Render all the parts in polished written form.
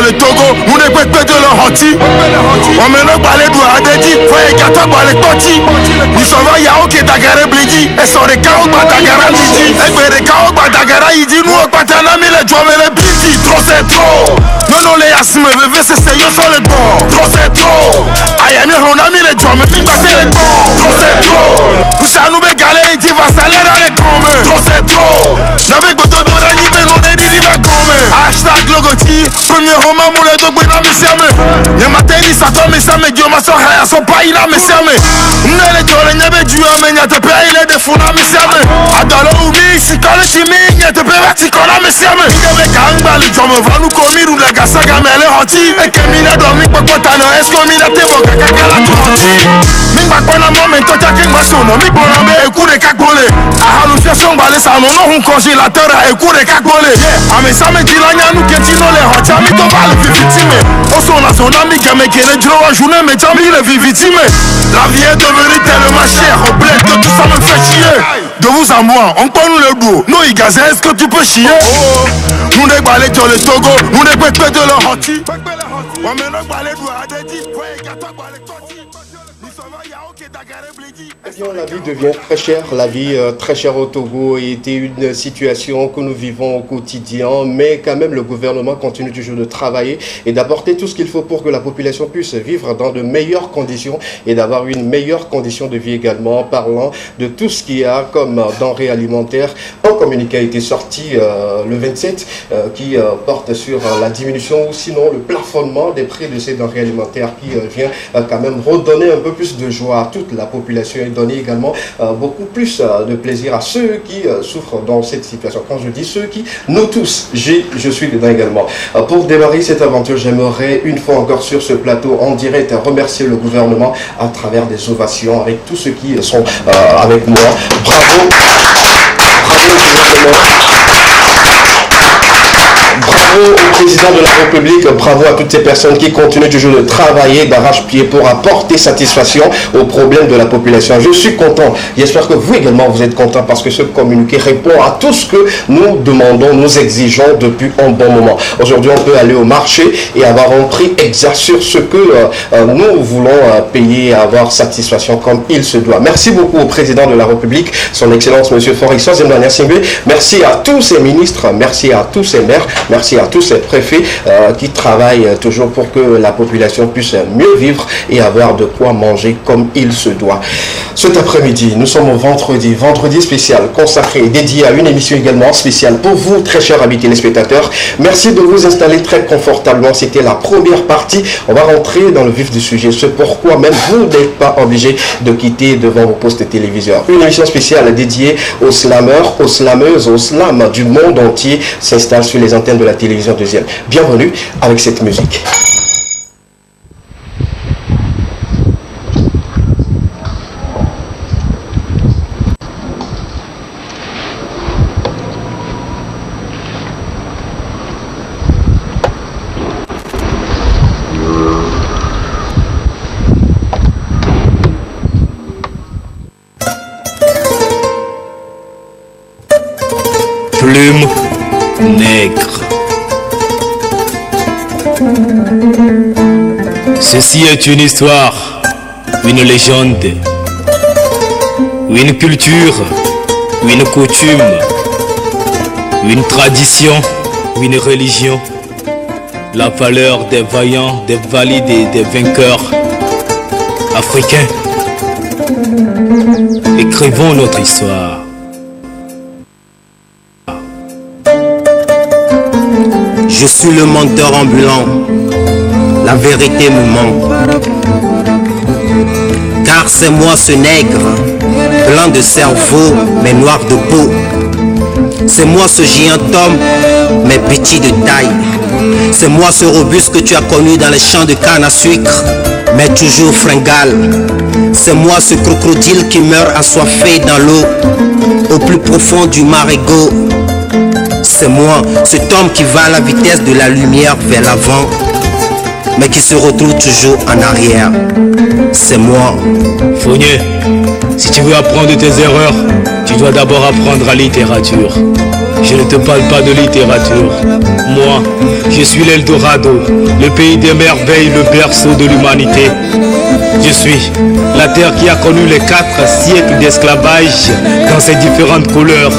Le Togo, nous ne pouvons pas de le hanti. On me le balai de Adedi, Foye Gata balai Poti. Nous sommes à Yao qui est Dagara Bligi, et sont les Kao Badagara Bligi. Et bien les Kao Badagara, il dit nous au Patana, mais les Djouam et les Bligi. Trop c'est trop. Non, non, les Yassime, bébé, c'est sérieux sur les bords. Trop c'est trop. Ayami, on a mis les Djouam, mais puis passer les bords. Trop c'est trop. Vous savez, nous bégalé, il dit va saler dans les communs. Trop c'est trop. N'avec votre Dorani, mais on est dit va communs. Hashtag Logoti, premier roman, mon le dog, mais siame. Yamateri, Sato, mais ça me dit, ma soeur, à son pays là, mais siame. Nous, les Djouam, n'avait dû amener, te payer, il est des fous là, mais siame. Adalo, oui, si quand le chimie, il te paye, si quand là, mais siame. Il y avait Kanga, les Djouam, va nous commis, ou la Gassaga, mais elle est hanti. Et que Mina dormi, pas quoi, t'as est-ce qu'on m'a été bon, caca, la tourti. Ming pas quoi, la maman, mais toi, t'as qu'un maçon, non, ming bon, mais écoute, les cacbolés. Ah, nous faisons balai, ça, non, non, on congélateur, écoute, les cacbolés. Ah, mais ça me dit, là, y'a nous qui est les hanti, mais ton bal, victime. Au son, la zone, ami, qui est le droit à journée, mais t'as mis le victime. La vie est devenue tellement chère, au bled, que tout ça me fait chier. De vous à moi, on prend le dos. Nous, les gars, est-ce que tu peux chier? Nous, les balais sur le Togo, nous, les pétés de leur hanti. On met le balai de Adedi, Foye Gata balai Poti. La vie devient très chère, la vie très chère au Togo était une situation que nous vivons au quotidien, mais quand même le gouvernement continue toujours de travailler et d'apporter tout ce qu'il faut pour que la population puisse vivre dans de meilleures conditions et d'avoir une meilleure condition de vie également, en parlant de tout ce qu'il y a comme denrées alimentaires. Un communiqué a été sorti le 27 qui porte sur la diminution ou sinon le plafonnement des prix de ces denrées alimentaires qui vient quand même redonner un peu plus de joie à toute la population et donner également beaucoup plus de plaisir à ceux qui souffrent dans cette situation. Quand je dis ceux qui, nous tous, je suis dedans également. Pour démarrer cette aventure, j'aimerais une fois encore sur ce plateau en direct remercier le gouvernement à travers des ovations avec tous ceux qui sont avec moi. Bravo, bravo au gouvernement. Bravo au président de la République, bravo à toutes ces personnes qui continuent toujours de travailler d'arrache-pied pour apporter satisfaction aux problèmes de la population. Je suis content, j'espère que vous également vous êtes content parce que ce communiqué répond à tout ce que nous demandons, nous exigeons depuis un bon moment. Aujourd'hui, on peut aller au marché et avoir un prix exact sur ce que nous voulons payer et avoir satisfaction comme il se doit. Merci beaucoup au président de la République, son Excellence M. Forixa Zemdania Singbe. Merci à tous ces ministres, merci à tous ces maires. Merci à tous ces préfets qui travaillent toujours pour que la population puisse mieux vivre et avoir de quoi manger comme il se doit. Cet après-midi, nous sommes au vendredi spécial consacré, dédié à une émission également spéciale pour vous, très chers amis téléspectateurs. Merci de vous installer très confortablement. C'était la première partie. On va rentrer dans le vif du sujet. C'est pourquoi même vous n'êtes pas obligé de quitter devant vos postes téléviseurs. Une émission spéciale dédiée aux slameurs, aux slameuses, aux slams du monde entier s'installe sur les antennes de la télévision deuxième. Bienvenue avec cette musique. Plume nègre. Ceci est une histoire, une légende, une culture, une coutume, une tradition, une religion. La valeur des vaillants, des valides et des vainqueurs africains. Écrivons notre histoire. Je suis le menteur ambulant, la vérité me manque. Car c'est moi ce nègre, blanc de cerveau, mais noir de peau. C'est moi ce géant homme, mais petit de taille. C'est moi ce robuste que tu as connu dans les champs de canne à sucre, mais toujours fringal. C'est moi ce crocodile qui meurt assoiffé dans l'eau, au plus profond du marigot. C'est moi cet homme qui va à la vitesse de la lumière vers l'avant, mais qui se retrouve toujours en arrière. C'est moi. Fournier, si tu veux apprendre de tes erreurs, tu dois d'abord apprendre la littérature. Je ne te parle pas de littérature. Moi, je suis l'Eldorado, le pays des merveilles, le berceau de l'humanité. Je suis la terre qui a connu les 4 siècles d'esclavage dans ses différentes couleurs,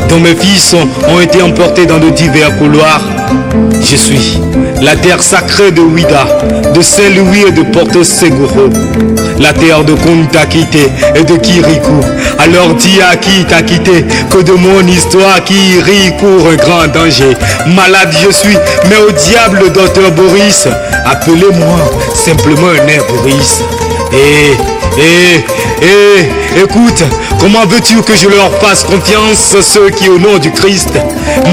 dont mes fils ont été emportés dans de divers couloirs. Je suis la terre sacrée de Ouida, de Saint-Louis et de Porto Seguro, la terre de Kunta Kinte et de Kirikou. Alors dis à qui t'a quitté que de mon histoire qui rit court un grand danger. Malade je suis, mais au diable le docteur Boris, appelez-moi simplement un air Boris. Écoute, comment veux-tu que je leur fasse confiance, ceux qui au nom du Christ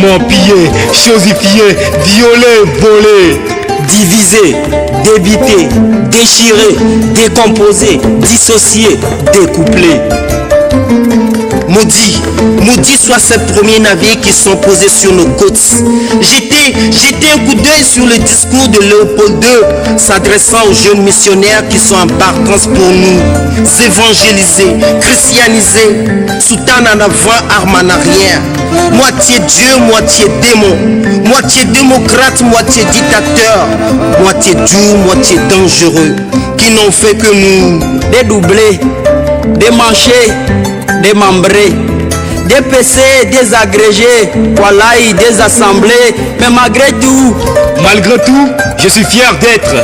m'ont pillé, chosifié, violé, volé, Divisé, débité, déchiré, décomposé, dissocié, découplé. Maudit soit ces premiers navires qui sont posés sur nos côtes. Jetez un coup d'œil sur le discours de Léopold II, s'adressant aux jeunes missionnaires qui sont en partance pour nous évangéliser, christianiser, soutane en avant, arme en arrière. Moitié Dieu, moitié démon, moitié démocrate, moitié dictateur, moitié dur, moitié dangereux, qui n'ont fait que nous dédoubler, démancher, démembrer, dépecés, désagrégés, voilà, désassemblés, mais Malgré tout, je suis fier d'être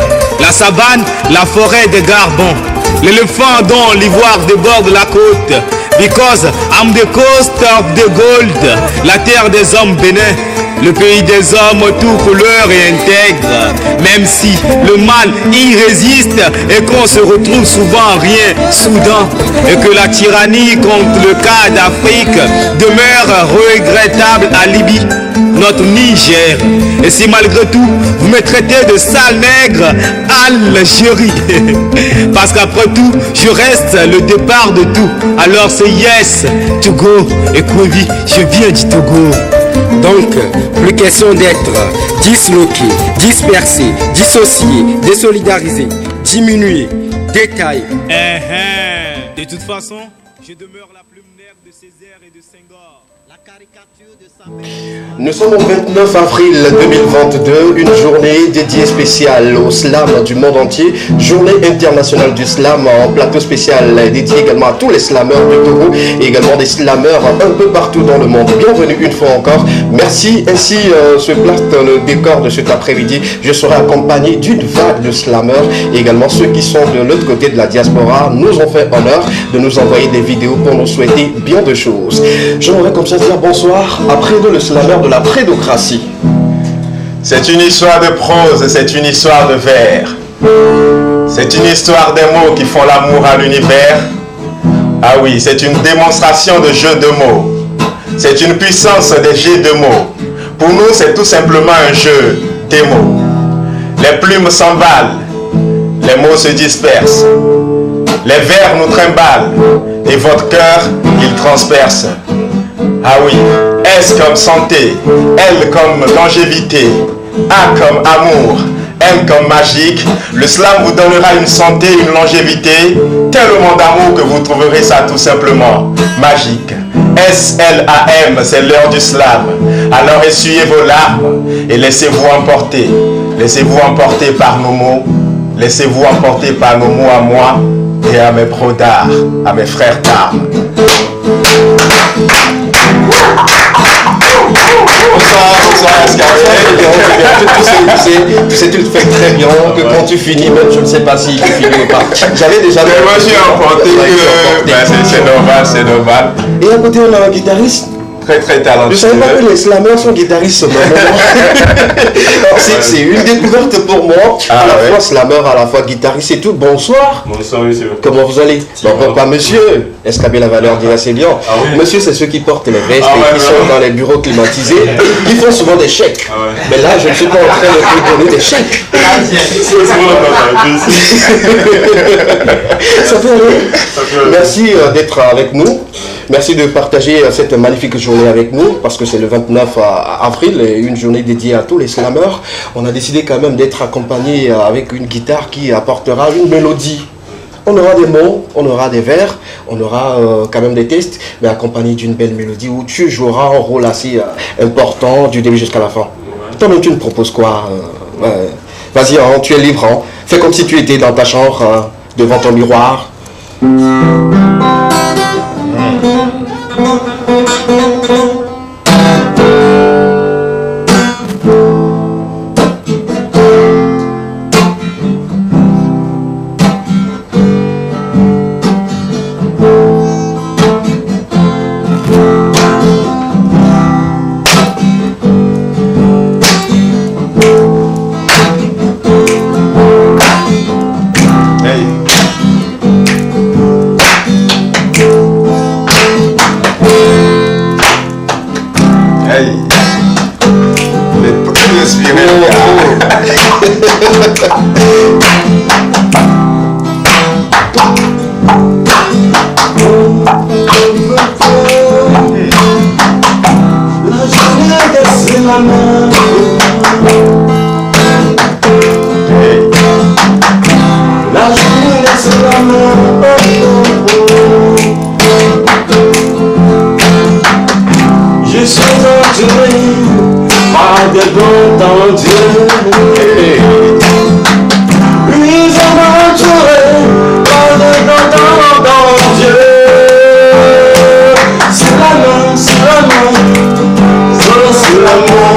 la savane, la forêt des Garbons, l'éléphant dont l'ivoire déborde la côte. Because I'm the coast of the gold, la terre des hommes bénins, le pays des hommes tout couleur et intègre. Même si le mal y résiste et qu'on se retrouve souvent rien soudain, et que la tyrannie contre le cas d'Afrique demeure regrettable à Libye, notre Niger. Et si malgré tout vous me traitez de sale nègre, Algérie, parce qu'après tout je reste le départ de tout. Alors c'est yes, Togo et Kouvi, je viens du Togo. Donc, plus question d'être disloqué, dispersé, dissocié, désolidarisé, diminué, détail. De toute façon, je demeure la plume nègre de Césaire et de Senghor. La caricature de sa mère. Nous sommes au 29 avril 2022, une journée dédiée spéciale au slam du monde entier, journée internationale du slam, en plateau spécial dédié également à tous les slameurs du Togo et également des slameurs un peu partout dans le monde. Bienvenue une fois encore, merci. Ainsi se place le décor de cet après-midi. Je serai accompagné d'une vague de slameurs et également ceux qui sont de l'autre côté de la diaspora nous ont fait honneur de nous envoyer des vidéos pour nous souhaiter bien de choses. J'aimerais comme ça dire bonsoir après nous le slameur de la prédocratie. C'est une histoire de prose, c'est une histoire de vers. C'est une histoire des mots qui font l'amour à l'univers. Ah oui, c'est une démonstration de jeu de mots. C'est une puissance des jeux de mots. Pour nous, c'est tout simplement un jeu des mots. Les plumes s'emballent, les mots se dispersent. Les vers nous trimballent et votre cœur, il transperce. Ah oui, S comme santé, L comme longévité, A comme amour, M comme magique. Le slam vous donnera une santé, une longévité, tellement d'amour que vous trouverez ça tout simplement magique. S-L-A-M, c'est l'heure du slam. Alors essuyez vos larmes et laissez-vous emporter. Laissez-vous emporter par nos mots. Laissez-vous emporter par nos mots à moi et à mes pros d'art, à mes frères d'armes. Tu sais, tu le fais très bien, que quand tu finis, même je ne sais pas si tu finis ou pas. J'avais déjà... Mais moi je suis emporté que... c'est normal, c'est normal. Et à côté on a un guitariste. très très Je ne talentueux. savais pas que les slameurs sont guitaristes au moment. C'est une découverte pour moi. Ah, à la ouais. fois slameur, à la fois guitariste et tout. Bonsoir. Bonsoir monsieur. Comment vous allez? Bon, pas monsieur. Escabé la valeur d'Iracélian. Ah oui. Monsieur, c'est ceux qui portent les vestes Ah et ouais, qui ouais. sont dans les bureaux climatisés. Qui font souvent des chèques. Ah ouais. Mais là, je ne suis pas en train de vous donner des chèques. C'est bon, Ça peut aller. Ça peut aller. Merci d'être avec nous. Merci de partager cette magnifique journée avec nous parce que c'est le 29 avril et une journée dédiée à tous les slameurs. On a décidé quand même d'être accompagné avec une guitare qui apportera une mélodie. On aura des mots, on aura des vers, on aura quand même des textes, mais accompagné d'une belle mélodie où tu joueras un rôle assez important du début jusqu'à la fin. Toi-même, tu me proposes quoi? Vas-y, hein, tu es libre. Hein. Fais comme si tu étais dans ta chambre, devant ton miroir. Hey. Mais pour respirer, Je suis entouré par des bons dans Dieu. Lui sont entourés par des bons dans Dieu. C'est l'amour, c'est l'amour, c'est l'amour.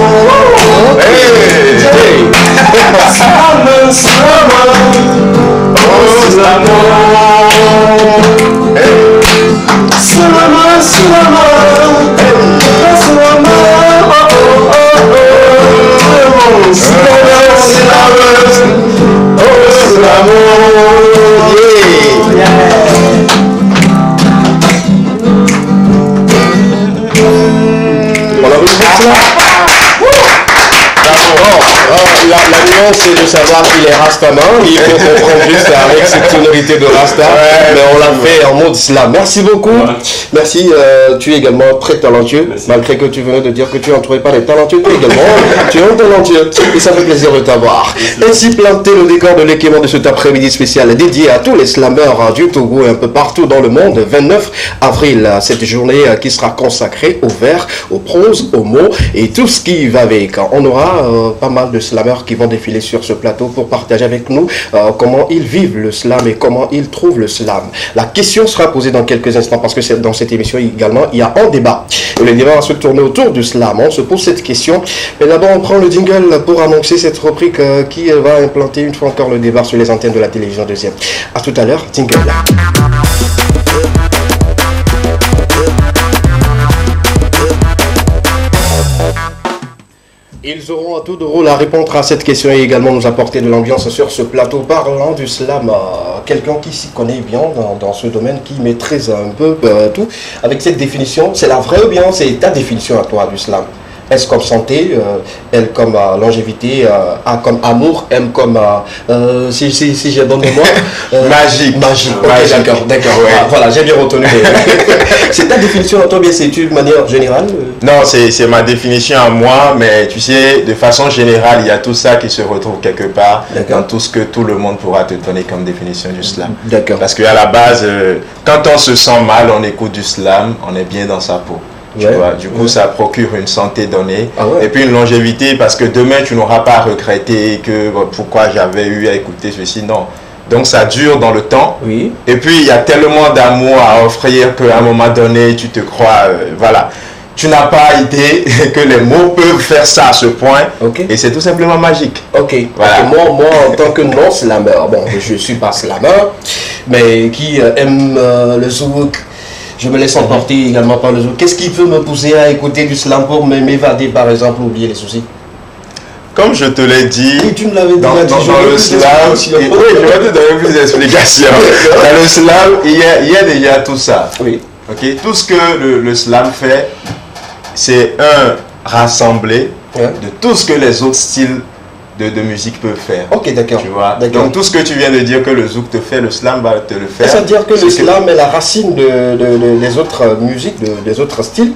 C'est l'amour, c'est l'amour, c'est l'amour. C'est l'amour, c'est l'amour. La nuance, c'est de savoir qu'il est Rastaman. Il faut comprendre juste avec cette sonorité de Rasta. Mais on l'a fait en mode slam. Merci beaucoup. Merci. Tu es également très talentueux. Merci. Malgré que tu venais de dire que tu n'entourais pas les talentueux, tu es également tu es un talentueux. Et ça fait plaisir de t'avoir. Ainsi planté le décor de l'équipement de cet après-midi spécial dédié à tous les slammeurs du Togo et un peu partout dans le monde. 29 avril, cette journée qui sera consacrée au vers, aux proses, aux mots et tout ce qui va avec. On aura pas mal de slammeurs qui vont défiler sur ce plateau pour partager avec nous comment ils vivent le slam et comment ils trouvent le slam. La question sera posée dans quelques instants parce que dans cette émission également, il y a un débat. Et le débat va se tourner autour du slam. On se pose cette question. Mais d'abord, on prend le jingle pour annoncer cette rubrique qui va implanter une fois encore le débat sur les antennes de la télévision deuxième. A tout à l'heure, jingle. Ils auront à tout de rôle à répondre à cette question et également nous apporter de l'ambiance sur ce plateau parlant du slam. Quelqu'un qui s'y connaît bien dans ce domaine, qui maîtrise un peu tout. Avec cette définition, c'est la vraie ou bien c'est ta définition à toi du slam? S comme santé, L comme longévité, A comme amour, M comme, si j'ai bonne mémoire, Magique. Magique, ok, Magique. d'accord. Ouais. Voilà, j'ai bien retenu. C'est ta définition à toi, bien c'est une manière générale? Non, c'est ma définition à moi, mais tu sais, de façon générale, il y a tout ça qui se retrouve quelque part D'accord. dans tout ce que tout le monde pourra te donner comme définition du slam. D'accord. Parce qu'à la base, quand on se sent mal, on écoute du slam, on est bien dans sa peau. Tu Ouais. vois, du coup, ça procure une santé donnée Ah ouais. et puis une longévité parce que demain, tu n'auras pas à regretter que pourquoi j'avais eu à écouter ceci. Non. Donc, ça dure dans le temps. Oui. Et puis, il y a tellement d'amour à offrir qu'à un moment donné, tu te crois, voilà. Tu n'as pas idée que les mots peuvent faire ça à ce point. Ok. Et c'est tout simplement magique. Ok, Voilà. parce que moi en tant que non-slammer, bon, je suis pas slammer, mais qui aime le zouk, Je me laisse emporter également par le zouk. Qu'est-ce qui peut me pousser à écouter du slam pour m'évader, par exemple, oublier les soucis? Comme je te l'ai dit, Oui, tu me l'avais dit. dans le slam, oui, je vais te donner plus d'explications. Dans le slam, il y a déjà tout ça. Oui. Okay? Tout ce que le slam fait, c'est rassembler de tout ce que les autres styles de musique peuvent faire. Ok, d'accord. Tu vois? Donc tout ce que tu viens de dire que le zouk te fait, le slam va te le faire. C'est-à-dire que le slam est la racine des autres musiques, des autres styles.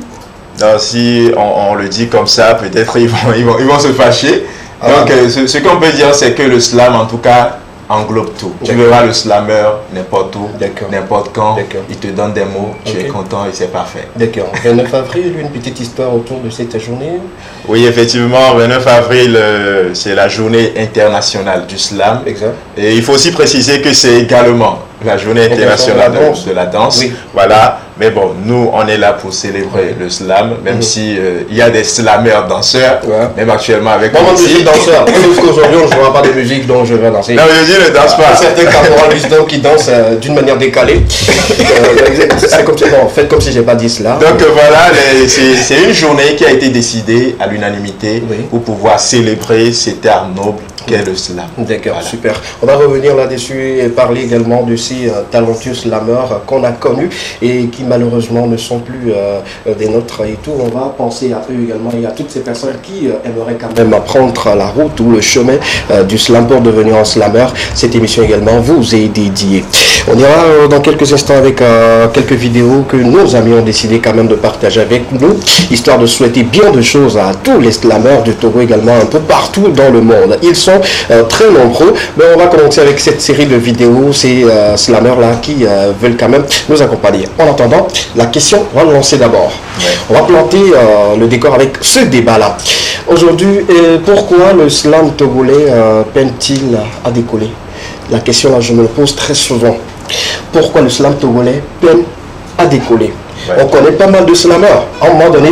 Non, si on le dit comme ça, peut-être ils vont se fâcher. Donc ce qu'on peut dire, c'est que le slam, en tout cas, englobe tout. Tu verras le slammer n'importe où, n'importe quand, il te donne des mots, tu es content et c'est parfait. D'accord. 29 avril, une petite histoire autour de cette journée. Oui, effectivement, 29 avril, c'est la journée internationale du slam. Exact. Et il faut aussi préciser que c'est également la journée internationale de la danse. Oui. Voilà. Mais bon, nous, on est là pour célébrer le slam, même si il y a des slammeurs danseurs, même actuellement avec moi, je suis danseur. Sauf qu'aujourd'hui, on ne jouera pas de musique dont je vais danser. Non, je dis ne danse pas. Certains caporaux wisdom qui dansent d'une manière décalée. C'est comme si, bon, faites comme si je n'ai pas dit cela. Donc voilà, c'est une journée qui a été décidée à l'unanimité pour pouvoir célébrer cet art noble qu'est le slam. D'accord, voilà. Super. On va revenir là-dessus et parler également de ces talentueux slammeurs qu'on a connus et qui malheureusement ne sont plus des nôtres et tout. On va penser à eux également et à toutes ces personnes qui aimeraient quand même prendre la route ou le chemin du slam pour devenir un slammer. Cette émission également vous est dédiée. On ira dans quelques instants avec quelques vidéos que nos amis ont décidé quand même de partager avec nous, histoire de souhaiter bien de choses à tous les slammeurs du Togo également, un peu partout dans le monde. Ils sont très nombreux, mais on va commencer avec cette série de vidéos, ces slammeurs-là qui veulent quand même nous accompagner. En attendant, la question, on va le lancer d'abord. On va planter le décor avec ce débat-là. Aujourd'hui, pourquoi le slam togolais peine-t-il à décoller? La question là, je me le pose très souvent. Pourquoi le slam togolais peine à décoller? On connaît pas mal de slammeurs. À un moment donné,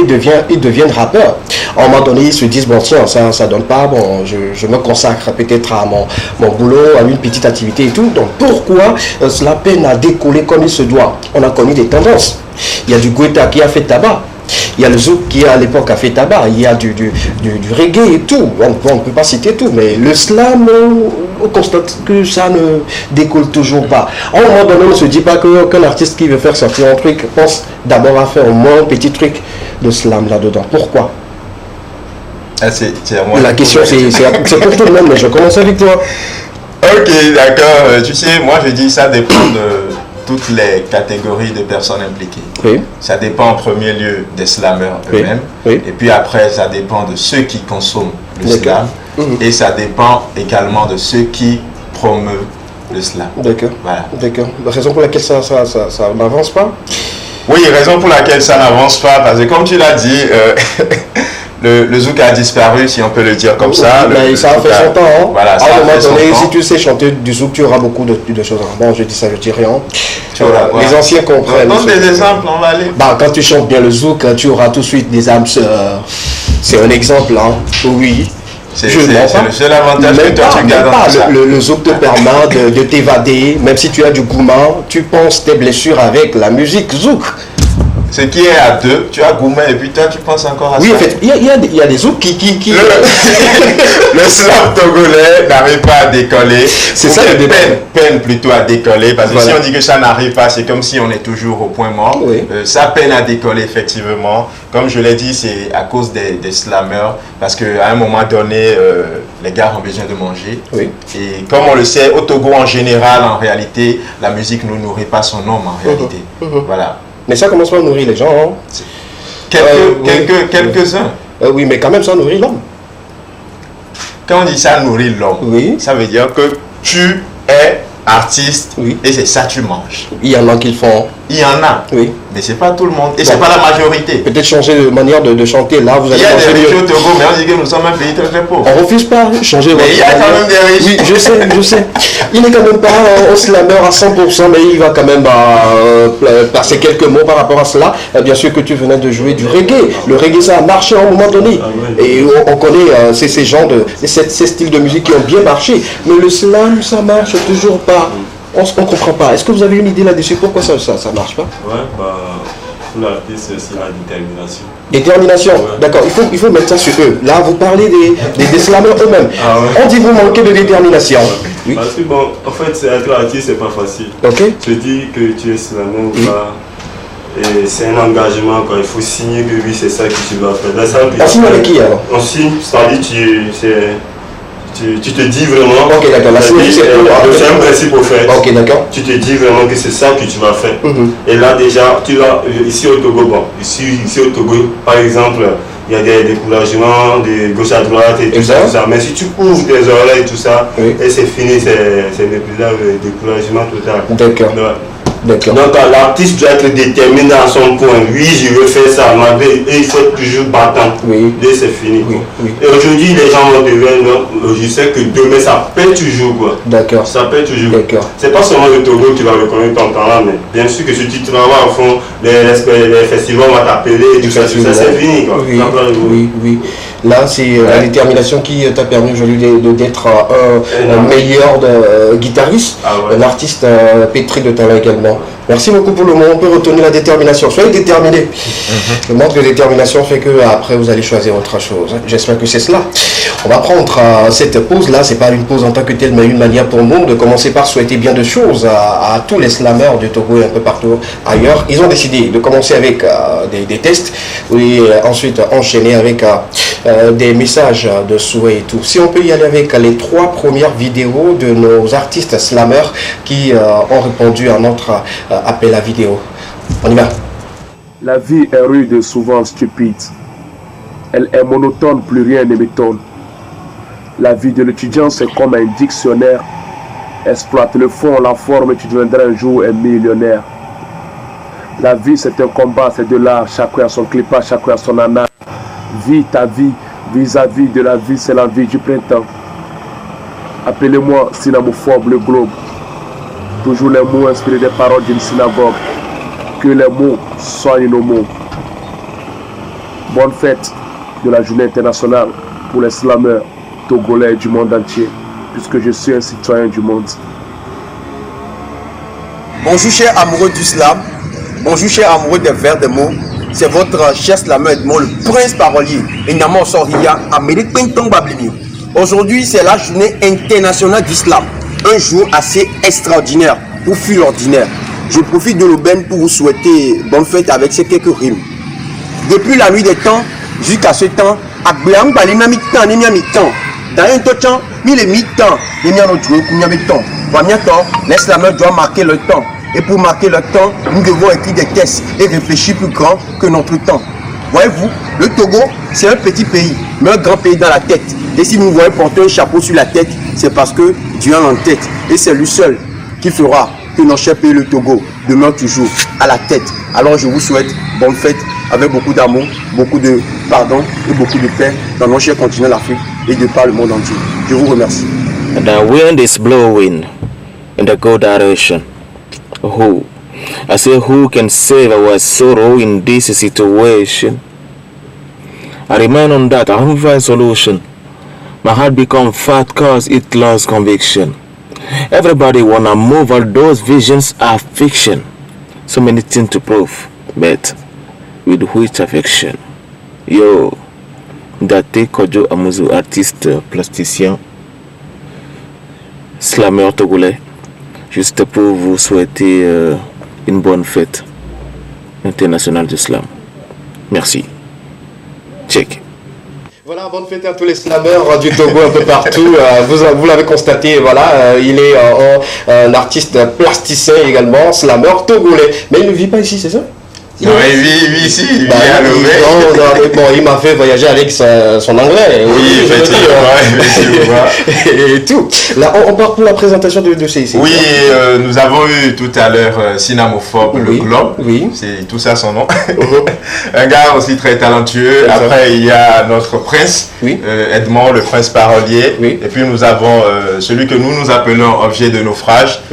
ils deviennent rappeurs. À un moment donné, ils se disent, bon tiens, ça donne pas, bon, je me consacre peut-être à mon boulot, à une petite activité et tout. Donc pourquoi cela peine à décoller comme il se doit? On a connu des tendances. Il y a du Guetta qui a fait tabac. Il y a le zouk qui à l'époque a fait tabac, il y a du reggae et tout. On ne peut pas citer tout, mais le slam, on constate que ça ne décolle toujours pas. À un moment donné, on ne se dit pas qu'un artiste qui veut faire sortir un truc pense d'abord à faire au moins un petit truc de slam là-dedans. Pourquoi? La question, c'est pour tout le monde, mais je commence avec toi. Ok, d'accord. Tu sais, moi je dis ça dépend de toutes les catégories de personnes impliquées. Oui. Ça dépend en premier lieu des slammeurs eux-mêmes. Oui. Et puis après, ça dépend de ceux qui consomment le slam. Et ça dépend également de ceux qui promeuvent le slam. D'accord. Voilà. D'accord. La raison pour laquelle ça n'avance pas? Oui, raison pour laquelle ça n'avance pas, parce que comme tu l'as dit, le zouk a disparu, si on peut le dire comme ça. Mais ça a fait son temps. Hein. Voilà, à un moment donné, si tu sais chanter du zouk, tu auras beaucoup de choses. Bon, je dis ça, je dis rien. Les anciens comprennent. Donne des exemples, on va aller. Bah, quand tu chantes bien le zouk, tu auras tout de suite des âmes sœurs. C'est un exemple, hein. Oui. C'est le seul avantage que toi tu gardes dans ça. Le zouk te permet de t'évader. Même si tu as du gourmand, tu penses tes blessures avec la musique zouk. Ce qui est à deux, tu as gourmand et puis toi tu penses encore à ça. Oui, en fait, il y a des zouks qui... Le slam togolais n'arrive pas à décoller. C'est ça le débat. Peine plutôt à décoller, parce que si on dit que ça n'arrive pas, c'est comme si on est toujours au point mort. Oui. Ça peine à décoller effectivement. Comme je l'ai dit, c'est à cause des slammeurs, parce qu'à un moment donné, les gars ont besoin de manger. Oui. Et comme on le sait, au Togo en général, en réalité, la musique ne nourrit pas son homme en réalité. Voilà. Mais ça commence pas à nourrir les gens. Hein. Quelques-uns. Oui, mais quand même, ça nourrit l'homme. Quand on dit ça nourrit l'homme, ça veut dire que tu es artiste et c'est ça que tu manges. Il y en a qui le font. Il y en a. Oui. Mais c'est pas tout le monde. Et c'est pas la majorité. Peut-être changer de manière de chanter. Là, vous allez. Il y a des riches au Togo, mais on dit que nous sommes un pays très très pauvre. On refuse pas changer. Mais il y a quand même des riches. Oui, je sais. Il n'est quand même pas au slammer à 100%, mais il va quand même passer quelques mots par rapport à cela. Bien sûr que tu venais de jouer du reggae. Le reggae, ça a marché à un moment donné. Et on connaît ces styles de musique qui ont bien marché. Mais le slam, ça marche toujours pas. On ne comprend pas. Est-ce que vous avez une idée là-dessus? Pourquoi ça marche pas? Ouais, bah, pour l'artiste, c'est aussi la détermination. Détermination, Ouais. d'accord. Il faut mettre ça sur eux. Là, vous parlez des slameurs eux-mêmes. Ah ouais. On dit que vous manquez de détermination. Oui. Parce que bon, en fait, être artiste, c'est pas facile. Ok. Se dire que tu es slameur ou pas, et c'est un engagement, quoi. Il faut signer que oui, c'est ça que tu dois faire. Dans ça, On signe avec qui alors? on signe, c'est-à-dire tu te dis vraiment. Ok, d'accord. La signature, C'est un principe au fait. Ok, d'accord. Tu te dis vraiment que c'est ça que tu vas faire. Et là déjà, tu vas ici au Togo, bon, ici au Togo, par exemple, il y a des découragements de gauche à droite et tout ça, Exact. tout ça. Mais si tu ouvres tes oreilles et tout ça, Oui. et c'est fini, c'est méprisable, le découragement total. D'accord. Ouais. D'accord. Donc l'artiste doit être déterminé à son point. Oui, je veux faire ça, malgré, et il faut être toujours battant. Oui. Dès c'est fini. Oui, Quoi. oui. Et aujourd'hui, les gens vont devenir, je sais que demain ça paie toujours. Quoi. D'accord. Ça paie toujours. D'accord. C'est pas seulement le Togo qui va reconnaître ton talent, mais bien sûr que si tu travailles au fond, les festivals vont t'appeler, tout ça, c'est fini. Quoi. Oui, Ça va, oui, oui. Là, c'est la détermination qui t'a permis aujourd'hui d'être un meilleur guitariste, Ah ouais. un artiste pétri de talent également. Merci beaucoup pour le moment. On peut retenir la détermination. Soyez déterminés. Le manque de détermination fait que après vous allez choisir autre chose. J'espère que c'est cela. On va prendre cette pause-là. C'est pas une pause en tant que telle, mais une manière pour nous de commencer par souhaiter bien de choses à tous les slameurs du Togo et un peu partout ailleurs. Ils ont décidé de commencer avec des tests, et ensuite enchaîner avec des messages de souhait et tout. Si on peut y aller avec les 3 premières vidéos de nos artistes slameurs qui ont répondu à notre appel à vidéo. On y va. La vie est rude et souvent stupide. Elle est monotone, plus rien ne m'étonne. La vie de l'étudiant, c'est comme un dictionnaire. Exploite le fond, la forme, et tu deviendras un jour un millionnaire. La vie, c'est un combat, c'est de l'art. Chacun a son clipage, chacun a son anard. Vis ta vie, vis-à-vis de la vie, c'est la vie du printemps. Appelez-moi synamophobe, le globe. Toujours les mots inspirés des paroles d'une synagogue. Que les mots soignent nos mots. Bonne fête de la journée internationale pour les slameurs togolais du monde entier, puisque je suis un citoyen du monde. Bonjour chers amoureux du slam, bonjour chers amoureux des vers des mots. C'est votre cher slameur Edmond, le prince parolier. Aujourd'hui, c'est la journée internationale du slam. Un jour assez extraordinaire pour fuir l'ordinaire. Je profite de l'aubaine pour vous souhaiter bonne fête avec ces quelques rimes. Depuis la nuit des temps jusqu'à ce temps, dans un temps, les slameurs doivent marquer le temps. Et pour marquer le temps, nous devons écrire des textes et réfléchir plus grand que notre temps. Voyez-vous, le Togo, c'est un petit pays, mais un grand pays dans la tête. Et si vous voyez porter un chapeau sur la tête, c'est parce que Dieu en tête. Et c'est lui seul qui fera que notre cher pays, le Togo, demeure toujours à la tête. Alors je vous souhaite bonne fête avec beaucoup d'amour, beaucoup de pardon et beaucoup de paix dans notre cher continent l'Afrique et de par le monde entier. Je vous remercie. The wind is blowing in the good direction. Who? I say, who can save our sorrow in this situation? I remain on that. I haven't found a solution. My heart become fat cause it lost conviction. Everybody wanna move, all those visions are fiction. So many things to prove, but with which affection? Yo, Date Kojo Amuzu, artiste plasticien, slameur togolais, juste pour vous souhaiter une bonne fête internationale du slam. Merci. Check. Voilà, bonne fête à tous les slameurs du Togo un peu partout. Vous l'avez constaté, voilà, il est un artiste plasticien également, slameur togolais. Mais il ne vit pas ici, c'est ça? Oui, ici, il vient à Lomé. Bon, il m'a fait voyager avec son anglais. Oui, effectivement. Et tout. Là, on part pour la présentation de CIC. Oui, nous avons eu tout à l'heure Synamophobe, le Globe. Oui. C'est tout ça son nom. Un gars aussi très talentueux. Après, il y a notre prince, Edmond, le prince parolier. Oui. Et puis nous avons celui que nous appelons objet de naufrage.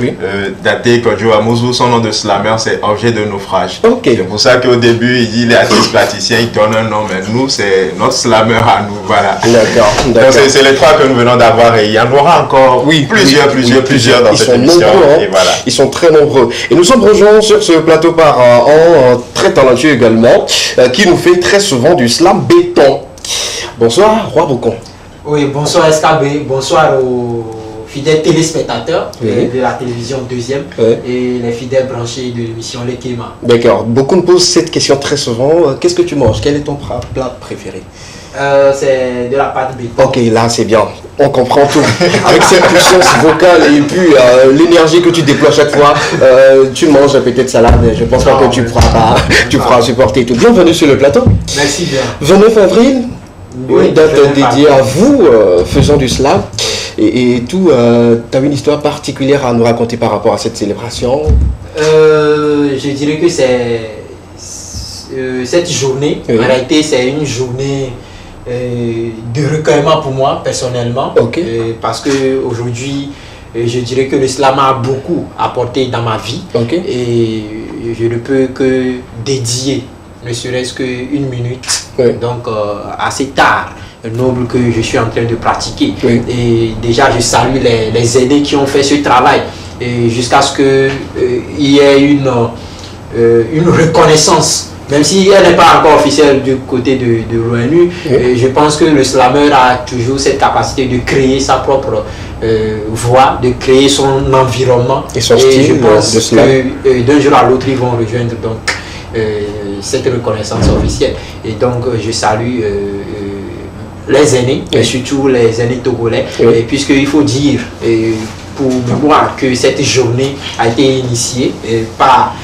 Date Kojo Amuzu, son nom de slammer, c'est objet de naufrage. Ok. C'est pour pour ça qu'au début, il dit les artistes plasticiens, ils donnent un nom, mais nous, c'est notre slammer à nous. Voilà. D'accord. Donc, c'est les trois que nous venons d'avoir et il y en aura encore plusieurs dans cette émission. Nombreux, et voilà. Ils sont très nombreux. Et nous sommes rejoints sur ce plateau par un très talentueux également, qui nous fait très souvent du slam béton. Bonsoir, Roi Bocon. Oui, bonsoir SKB, bonsoir aux fidèles téléspectateurs de la télévision deuxième et les fidèles branchés de l'émission Les Kéma. D'accord, beaucoup me posent cette question très souvent. Qu'est-ce que tu manges? Quel est ton plat préféré? C'est de la pâte béton. Ok, là c'est bien, on comprend tout. Avec cette puissance vocale et puis l'énergie que tu déploies chaque fois, tu manges un peu de salade. Je pense pas que tu pourras supporter tout. Bienvenue sur le plateau. Merci bien. 29 avril, une date dédiée à vous, faisant du slam. Et tout, tu as une histoire particulière à nous raconter par rapport à cette célébration? Je dirais que c'est cette journée, en réalité c'est une journée de recueillement pour moi personnellement, parce que aujourd'hui je dirais que le slam a beaucoup apporté dans ma vie et je ne peux que dédier ne serait-ce qu'une minute, donc assez tard, noble que je suis en train de pratiquer. Et déjà je salue les aînés qui ont fait ce travail jusqu'à ce qu'il y ait une reconnaissance. Même si elle n'est pas encore officielle du côté de l'ONU, je pense que le slammer a toujours cette capacité de créer sa propre voix, de créer son environnement. Et son style, je pense que d'un jour à l'autre, ils vont rejoindre donc, cette reconnaissance officielle. Et donc, je salue les aînés, et surtout les aînés togolais, puisqu'il faut dire pour moi que cette journée a été initiée par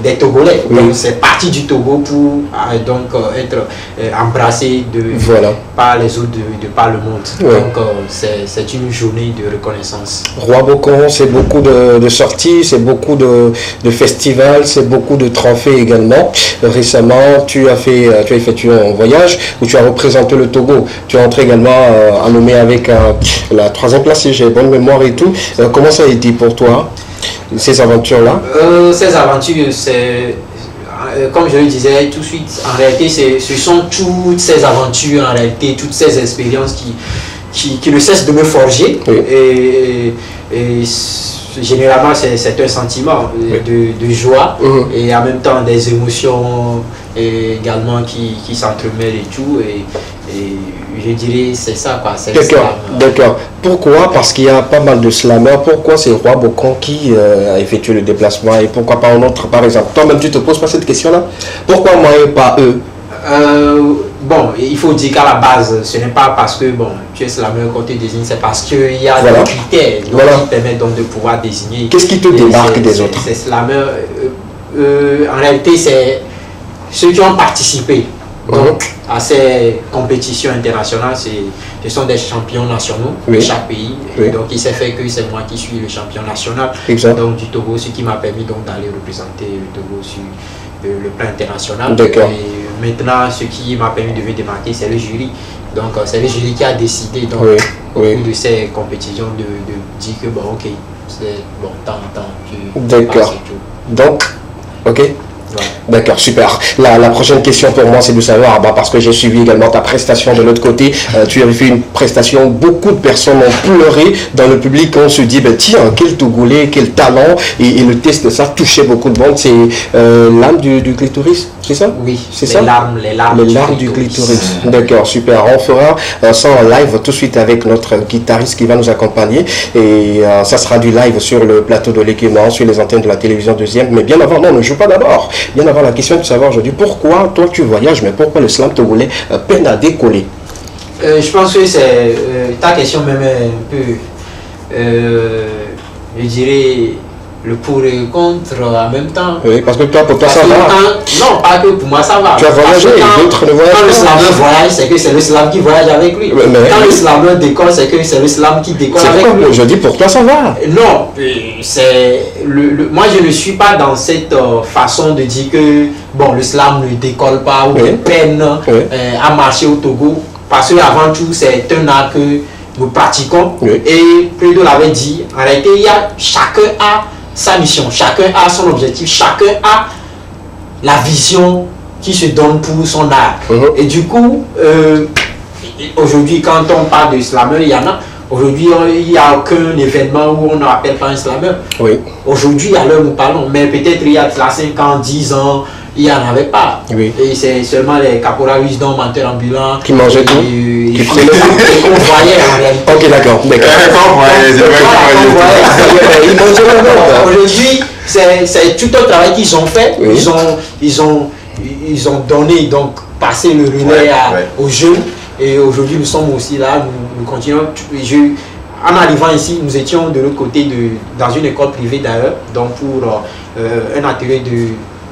des Togolais. Donc c'est parti du Togo pour donc être embrassé par les autres de par le monde. Donc c'est une journée de reconnaissance. Roi Bocon, c'est beaucoup de sorties, c'est beaucoup de festivals, c'est beaucoup de trophées également. Récemment, tu as effectué un voyage où tu as représenté le Togo. Tu es entré également à nommer avec la 3e place, si j'ai bonne mémoire et tout. Comment ça a été pour toi, ces aventures-là? Ces aventures, c'est, comme je le disais tout de suite, en réalité, ce sont toutes ces aventures, en réalité, toutes ces expériences qui ne cessent de me forger. Et généralement, c'est un sentiment de joie et en même temps des émotions également qui s'entremêlent et tout. Et je dirais c'est ça quoi. D'accord. Pourquoi? Parce qu'il y a pas mal de slammers. Pourquoi c'est Roi Bocon qui a effectué le déplacement et pourquoi pas un autre par exemple? Toi-même tu te poses pas cette question-là? Pourquoi moi et pas eux? Bon, il faut dire qu'à la base, ce n'est pas parce que bon, tu es slammer qu'on te désigne, c'est parce qu'il y a des critères qui permettent donc de pouvoir désigner. Qu'est-ce qui te démarque des autres? Ces slammers, en réalité, c'est ceux qui ont participé donc, à ces compétitions internationales. Ce sont des champions nationaux de chaque pays. Donc il s'est fait que c'est moi qui suis le champion national donc, du Togo, ce qui m'a permis donc d'aller représenter le Togo sur le plan international. Et maintenant, ce qui m'a permis de me démarquer, c'est le jury. Donc c'est le jury qui a décidé donc, au cours de ces compétitions de dire que bon ok, c'est bon, tant, d'accord. Donc, ok. D'accord, super. La prochaine question pour moi, c'est de savoir, parce que j'ai suivi également ta prestation de l'autre côté, tu avais fait une prestation, beaucoup de personnes ont pleuré dans le public, on se dit, tiens, quel Togolais, quel talent, et le test de ça touchait beaucoup de monde, c'est l'âme du clitoris, c'est ça? Oui, c'est ça. Les larmes du clitoris. D'accord, super. On fera ça en live tout de suite avec notre guitariste qui va nous accompagner, et ça sera du live sur le plateau de l'Équément, sur les antennes de la télévision deuxième, mais bien avant, non, ne joue pas d'abord. Bien avant la question de savoir aujourd'hui pourquoi toi tu voyages, mais pourquoi le slam togolais peine à décoller? Je pense que c'est ta question même un peu, je dirais, le pour et le contre en même temps. Oui, parce que toi, pour toi, ça va. Non, pas que pour moi, ça va. Tu as voyagé, d'autres ne voyagent pas. Quand le slammer voyage, c'est que c'est le slam qui voyage avec lui. Quand le slammer décolle, c'est que c'est le slam qui décolle avec lui. Je dis, pour toi, ça va. Non, c'est moi, je ne suis pas dans cette façon de dire que bon, le slam ne décolle pas ou peine à marcher au Togo. Parce qu'avant tout, c'est un art que nous pratiquons. Et Prédo l'avait dit, en réalité, chacun a sa mission, chacun a son objectif, chacun a la vision qu'il se donne pour son art. Et du coup, aujourd'hui, quand on parle de slammer, il y en a. Aujourd'hui, il n'y a aucun événement où on n'appelle pas un slammer. Oui. Aujourd'hui, à l'heure où nous parlons, mais peut-être il y a 5 ans, 10 ans, il n'y en avait pas. Oui. Et c'est seulement les caporaux wisdom, menteurs ambulants qui mangeaient tout, qui prenaient tout, qu'on voyait en réalité. Ok, d'accord. Aujourd'hui, c'est tout un travail qu'ils ont fait. Oui. Ils ont donné, donc passé le relais aux jeunes. Et aujourd'hui, nous sommes aussi là, nous continuons. En arrivant ici, nous étions de l'autre côté, dans une école privée d'ailleurs, donc pour un atelier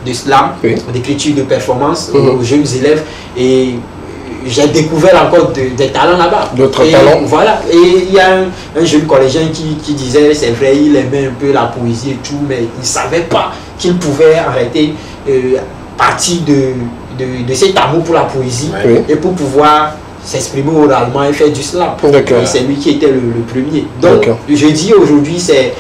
de slam, d'écriture de performance aux jeunes élèves. Et j'ai découvert encore des talents là-bas. D'autres talents. Voilà. Et il y a un jeune collégien qui disait, c'est vrai, il aimait un peu la poésie et tout, mais il ne savait pas qu'il pouvait arrêter partir de cet amour pour la poésie et pour pouvoir s'exprimer oralement et faire du slam. C'est lui qui était le premier. Donc, je dis aujourd'hui, c'est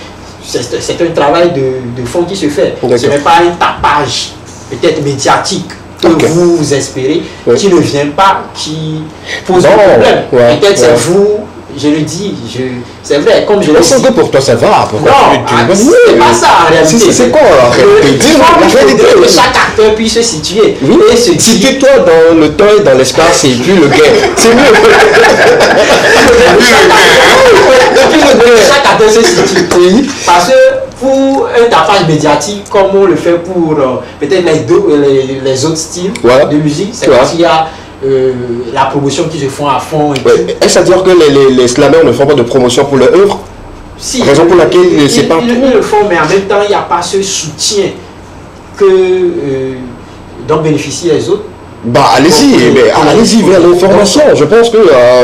un travail de fond qui se fait. Ce n'est pas un tapage peut-être médiatique que vous espérez, qui ne vient pas, qui pose un problème. Peut-être c'est vous, je le dis, c'est vrai, comme je l'ai dit. Que pour toi ça va. Non, c'est pas ça en réalité. C'est quoi que chaque acteur puisse se situer. Et situe-toi dans le temps et dans l'espace et puis le gain. C'est mieux. Chaque acteur se situe. Parce que pour un tapage médiatique, comme on le fait pour peut-être les autres styles de musique, c'est parce qu'il y a la promotion qui se font à fond. Est-ce à dire que les slammers ne font pas de promotion pour leur œuvre? Si, raison pour laquelle c'est pas ils le font, mais en même temps, il n'y a pas ce soutien dont bénéficient les autres. Bah allez-y vers l'information. Je pense que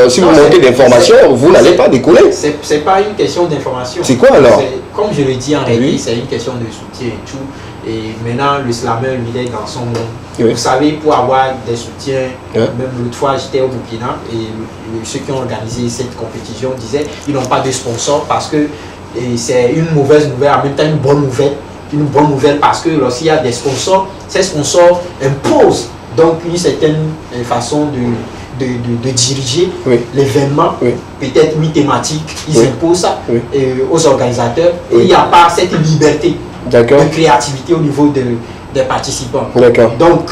si vous manquez d'informations, vous n'allez pas décoller. C'est pas une question d'information. C'est quoi alors? Comme je le dis en réalité, c'est une question de soutien et tout. Et maintenant, le slammer, il est dans son monde. Vous savez, pour avoir des soutiens, même l'autre fois, j'étais au Burkina et ceux qui ont organisé cette compétition disaient qu'ils n'ont pas de sponsors parce que c'est une mauvaise nouvelle, en même temps une bonne nouvelle. Une bonne nouvelle parce que lorsqu'il y a des sponsors, ces sponsors imposent donc une certaine façon de diriger l'événement, peut-être mi-thématique, ils imposent ça aux organisateurs et il n'y a pas cette liberté de créativité au niveau des participants. Donc,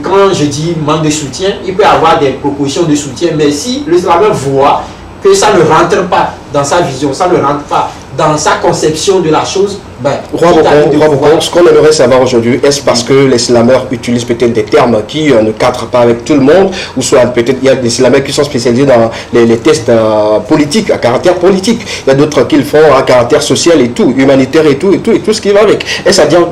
quand je dis manque de soutien, il peut y avoir des propositions de soutien, mais si le slammer voit que ça ne rentre pas dans sa vision, ça ne rentre pas dans sa conception de la chose, ce qu'on aimerait savoir aujourd'hui, est-ce parce que les slammers utilisent peut-être des termes qui ne cadrent pas avec tout le monde, ou soit peut-être il y a des slammers qui sont spécialisés dans les tests politiques, à caractère politique, il y a d'autres qui le font à caractère social et tout, humanitaire et tout ce qui va avec. Est-ce à dire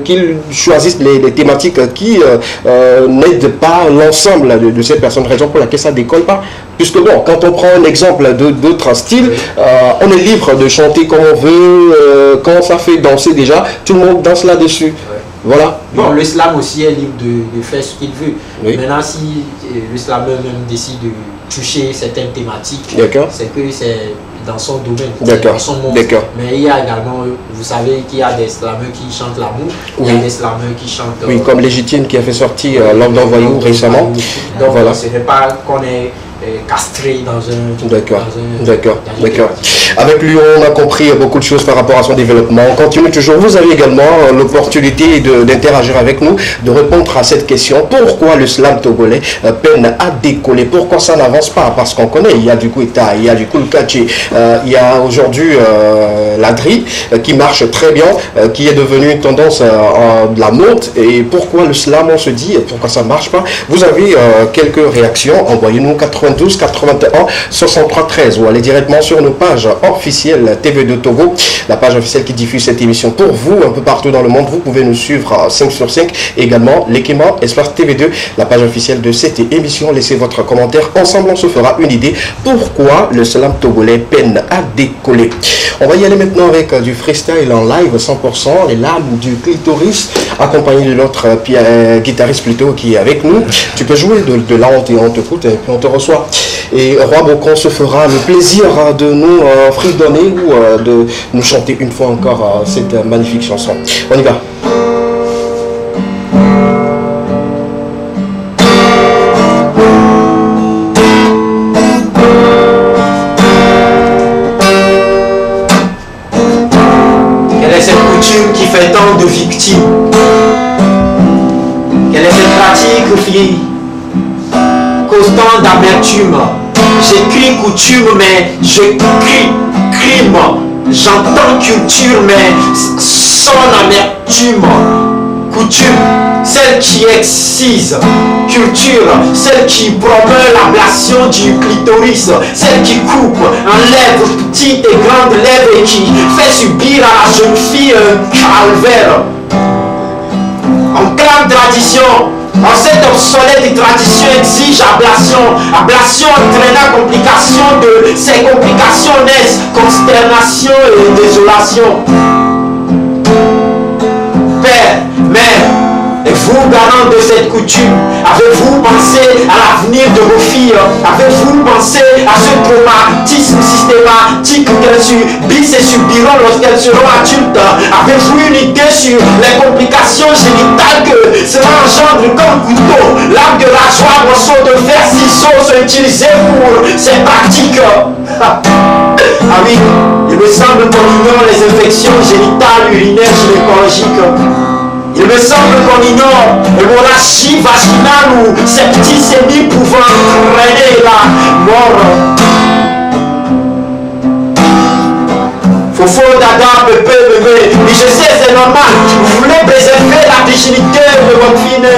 qu'ils choisissent les thématiques qui n'aident pas l'ensemble de ces personnes, raison pour laquelle ça ne décolle pas? Puisque bon, quand on prend un exemple d'autres styles, on est libre de chanter comme on veut, quand ça fait danser déjà, tout le monde danse là-dessus. Voilà. Bon, le slam aussi est libre de faire ce qu'il veut. Maintenant, si le slammer même décide de toucher certaines thématiques, c'est que c'est dans son domaine, dans son monde. Mais il y a également, vous savez qu'il y a des slammers qui chantent l'amour, il y a des slammers qui chantent... Oui, comme Légitime qui a fait sortir L'Homme d'un voyou récemment. Donc voilà. Ce n'est pas qu'on est castré dans un... D'accord. Avec lui, on a compris beaucoup de choses par rapport à son développement. On continue toujours. Vous avez également l'opportunité d'interagir avec nous, de répondre à cette question. Pourquoi le slam togolais peine à décoller? Pourquoi ça n'avance pas? Parce qu'on connaît, il y a du Kouita, il y a du Koulkachi, il y a aujourd'hui l'Adri qui marche très bien, qui est devenu une tendance de la mode. Et pourquoi le slam, on se dit, pourquoi ça ne marche pas? Vous avez quelques réactions. Envoyez-nous 92 81 63 13 ou allez directement sur nos pages officielles TV2 Togo, la page officielle qui diffuse cette émission pour vous un peu partout dans le monde. Vous pouvez nous suivre 5 sur 5, également l'équipement Espace TV2, la page officielle de cette émission. Laissez votre commentaire, ensemble on se fera une idée pourquoi le slam togolais peine à décoller. On va y aller maintenant avec du freestyle en live 100%, les lames du clitoris, accompagné de notre guitariste plutôt qui est avec nous. Tu peux jouer de là, on t'écoute et puis on te reçoit. Et Roi Bocon se fera le plaisir de nous fredonner ou de nous chanter une fois encore cette magnifique chanson. On y va. fait tant de victimes. Quelle est cette pratique qui cause tant d'amertume? J'écris coutume, mais je crie crime. J'entends culture, mais sans amertume. Coutume, celle qui excise. Culture, celle qui promeut l'ablation du clitoris. Celle qui coupe, enlève petites et grandes lèvres et qui fait subir à la jeune fille un calvaire. En clame tradition, en cette obsolète tradition exige ablation. Ablation entraînant complication, de ces complications naissent consternation et désolation. Père, mère, et vous, garant de cette coutume, avez-vous pensé à l'avenir de vos filles? Avez-vous pensé à ce traumatisme systématique qu'elles subissent et subiront lorsqu'elles seront adultes? Avez-vous une idée sur les complications génitales que cela engendre comme couteau, lame de rasoir, morceau de fer, ciseaux sont utilisés pour ces pratiques? Ah oui, il me semble qu'on ignore les infections génitales, urinaires, gynécologiques. Il me semble qu'on ignore l'hémorragie vaginale ou septicémie pouvant entraîner la mort. Fofo, dada, pépé, bébé. Mais je sais, c'est normal. Vous voulez préserver la virginité de votre fille.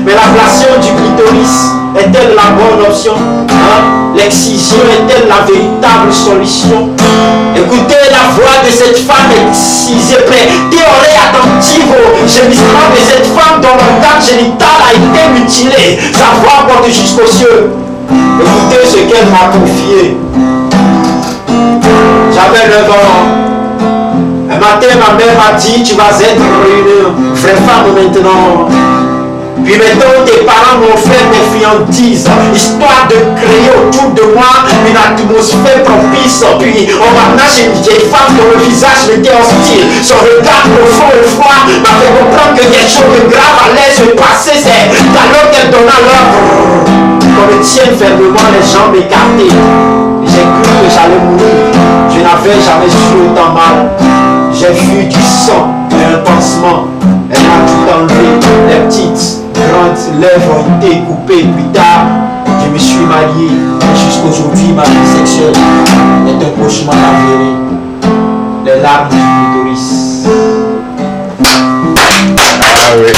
Mais l'ablation du clitoris est-elle la bonne option? L'excision est-elle la véritable solution? Écoutez la voix de cette femme excisée, prêtez oreille attentive au gémissement de cette femme dont l'organe génital a été mutilé. Sa voix porte jusqu'aux cieux. Écoutez ce qu'elle m'a confié. J'avais 9 ans. Un matin, ma mère m'a dit, tu vas être une vraie femme maintenant. Puis maintenant, tes parents m'ont offert des friandises, histoire de créer autour de moi une atmosphère propice. Puis on m'amena chez une vieille femme dont le visage m'était hostile. Son regard profond et froid m'a fait comprendre que quelque chose de grave allait se passer. C'est alors qu'elle donna l'ordre qu'on me tienne fermement les jambes écartées. J'ai cru que j'allais mourir. Je n'avais jamais su autant mal. J'ai vu du sang et un pansement. Elle m'a tout enlevé, les petites grandes lèvres ont été coupées. Plus tard, je me suis marié. Jusqu'aujourd'hui, ma vie sexuelle est un cauchemar avéré. Les larmes du clitoris. Ah oui.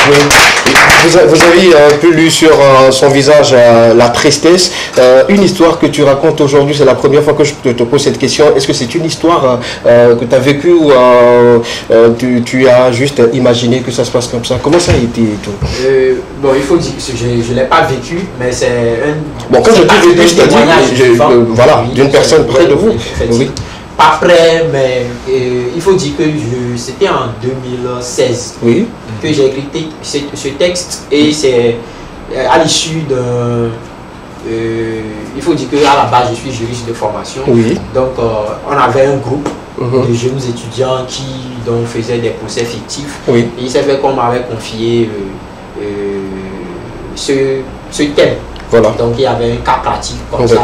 Oui. Vous avez un peu lu sur son visage la tristesse. Une histoire que tu racontes aujourd'hui, c'est la première fois que je te pose cette question. Est-ce que c'est une histoire que tu as vécue ou tu as juste imaginé que ça se passe comme ça? Comment ça a été tout? Bon, il faut dire que je ne l'ai pas vécu, mais c'est un... Bon, quand je dis vécu, c'est-à-dire, voilà, d'une personne près de vous. Oui. Pas près, mais il faut dire que c'était en 2016 que j'ai écrit ce texte et c'est à l'issue d'un... il faut dire qu'à la base, je suis juriste de formation. Donc, on avait un groupe de jeunes étudiants qui faisaient des procès fictifs. Et il s'est fait qu'on m'avait confié ce thème. Voilà. Donc il y avait un cas pratique comme ça,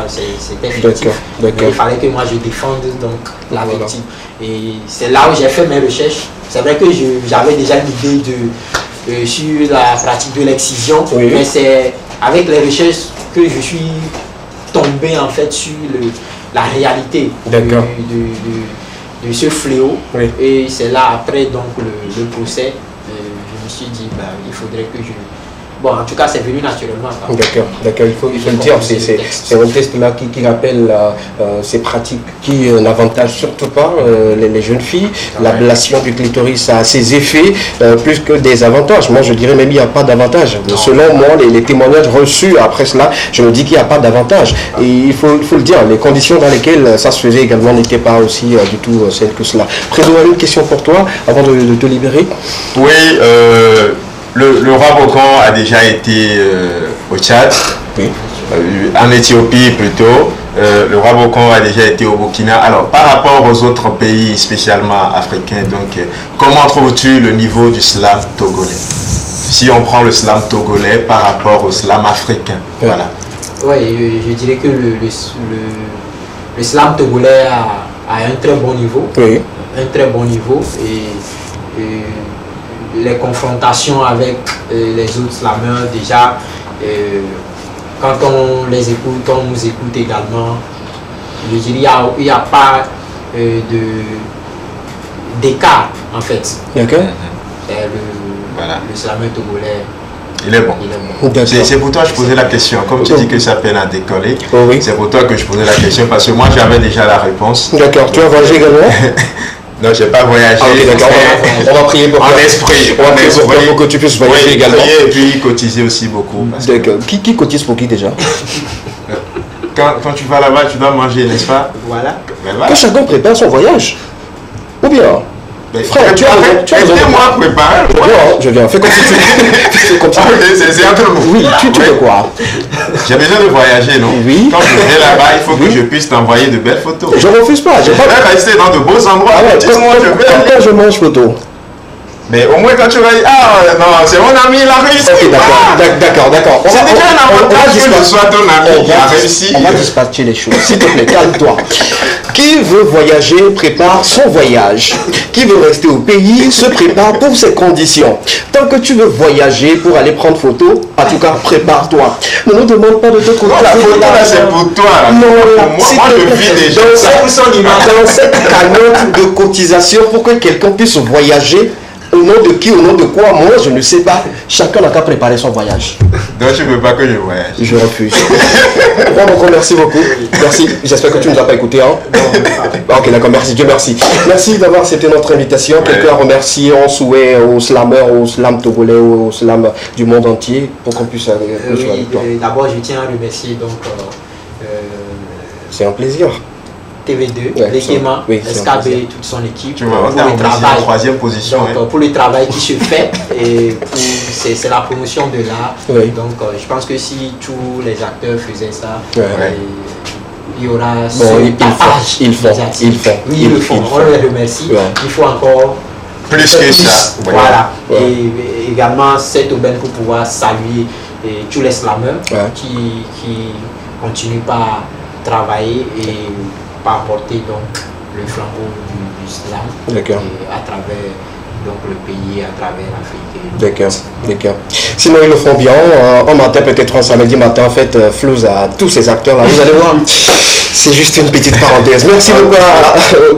c'était fictif. Mais il fallait que moi je défende donc la victime. Et c'est là où j'ai fait mes recherches. C'est vrai que j'avais déjà une idée sur la pratique de l'excision, mais c'est avec les recherches que je suis tombé en fait sur la réalité de ce fléau. Et c'est là après donc le procès, je me suis dit il faudrait que je... Bon, en tout cas, c'est venu naturellement. D'accord, il faut le dire. C'est un test là qui rappelle ces pratiques qui n'avantagent surtout pas les jeunes filles. L'ablation du clitoris a ses effets plus que des avantages. Moi, je dirais même qu'il n'y a pas d'avantage. Selon moi, les témoignages reçus après cela, je me dis qu'il n'y a pas d'avantage. Et il faut le dire, les conditions dans lesquelles ça se faisait également n'étaient pas aussi du tout celles que cela. Président, une question pour toi avant de te libérer. Oui, le roi Bokan a déjà été au Tchad, en Éthiopie plutôt. Le roi Bokan a déjà été au Burkina. Alors, par rapport aux autres pays, spécialement africains, donc, comment trouves-tu le niveau du slam togolais? Si on prend le slam togolais par rapport au slam africain, voilà. Oui, je dirais que le slam togolais à un très bon niveau. Oui. Un très bon niveau. Et les confrontations avec les autres slameurs, déjà, quand on les écoute, on nous écoute également, je dirais il n'y a pas d'écart en fait. D'accord. Le slameur togolais. Il est bon. C'est pour toi que je posais la question. Comme tu dis que ça peine à décoller, c'est pour toi que je posais la question parce que moi j'avais déjà la réponse. D'accord. Tu as voyagé également? Non, je n'ai pas voyagé. Ah, okay, d'accord. On va prier pour en esprit. On va prier pour que tu puisses voyager également. Et puis cotiser aussi beaucoup. D'accord. Qui cotise pour qui déjà? Quand tu vas là-bas, tu dois manger, n'est-ce pas? Voilà. Que chacun prépare son voyage. Ou bien? Frère, tu as moi préparer. Je viens. Fais comme si tu fais comme ça. C'est entre nous. Oui, tu veux quoi? J'ai besoin de voyager, non? Oui. Quand je vais là-bas, il faut que je puisse t'envoyer de belles photos. Je refuse pas. Je vais rester dans de beaux endroits. Quand je mange photo. Mais au moins quand tu vas dire, ah non, c'est mon ami, il a réussi. Ok, d'accord. C'est déjà un avantage que ce soit ton ami qui a réussi. On va dispatcher les choses. S'il te plaît, calme-toi. Qui veut voyager prépare son voyage. Qui veut rester au pays se prépare pour ses conditions. Tant que tu veux voyager pour aller prendre photo, en tout cas, prépare-toi. Ne nous demande pas de te contacter. La photo là, c'est pour toi. Non, moi je vis déjà. Dans cette cagnotte de cotisation pour que quelqu'un puisse voyager. Au nom de qui, au nom de quoi? Moi, je ne sais pas. Chacun n'a qu'à préparer son voyage. Donc, tu ne veux pas que je voyage? Je refuse. Bon, merci beaucoup. Merci. J'espère que tu ne nous as pas écouté. Hein? Ok, d'accord. Merci. Dieu merci. Merci d'avoir accepté notre invitation. Quelqu'un a remercié en souhait aux slameurs, aux slams togolais, aux slams du monde entier pour qu'on puisse aller. Oui, d'abord, je tiens à remercier donc. C'est un plaisir. TV2, Lekema, SKB, toute son équipe, pour le travail, troisième position, donc, pour le travail qui se fait, et c'est la promotion de l'art. Donc je pense que si tous les acteurs faisaient ça, il y aura ce partage. Ils le font. On les remercie. Il faut encore plus que ça. Voilà. Et également cette aubaine pour pouvoir saluer tous les slameurs qui continuent par travailler et par apporter donc le flambeau du slam à travers donc le pays, à travers l'Afrique. D'accord. Sinon ils le font bien. Un matin, peut-être un samedi matin, en fait, Flouze à tous ces acteurs là. Vous allez voir. C'est juste une petite parenthèse. Merci beaucoup.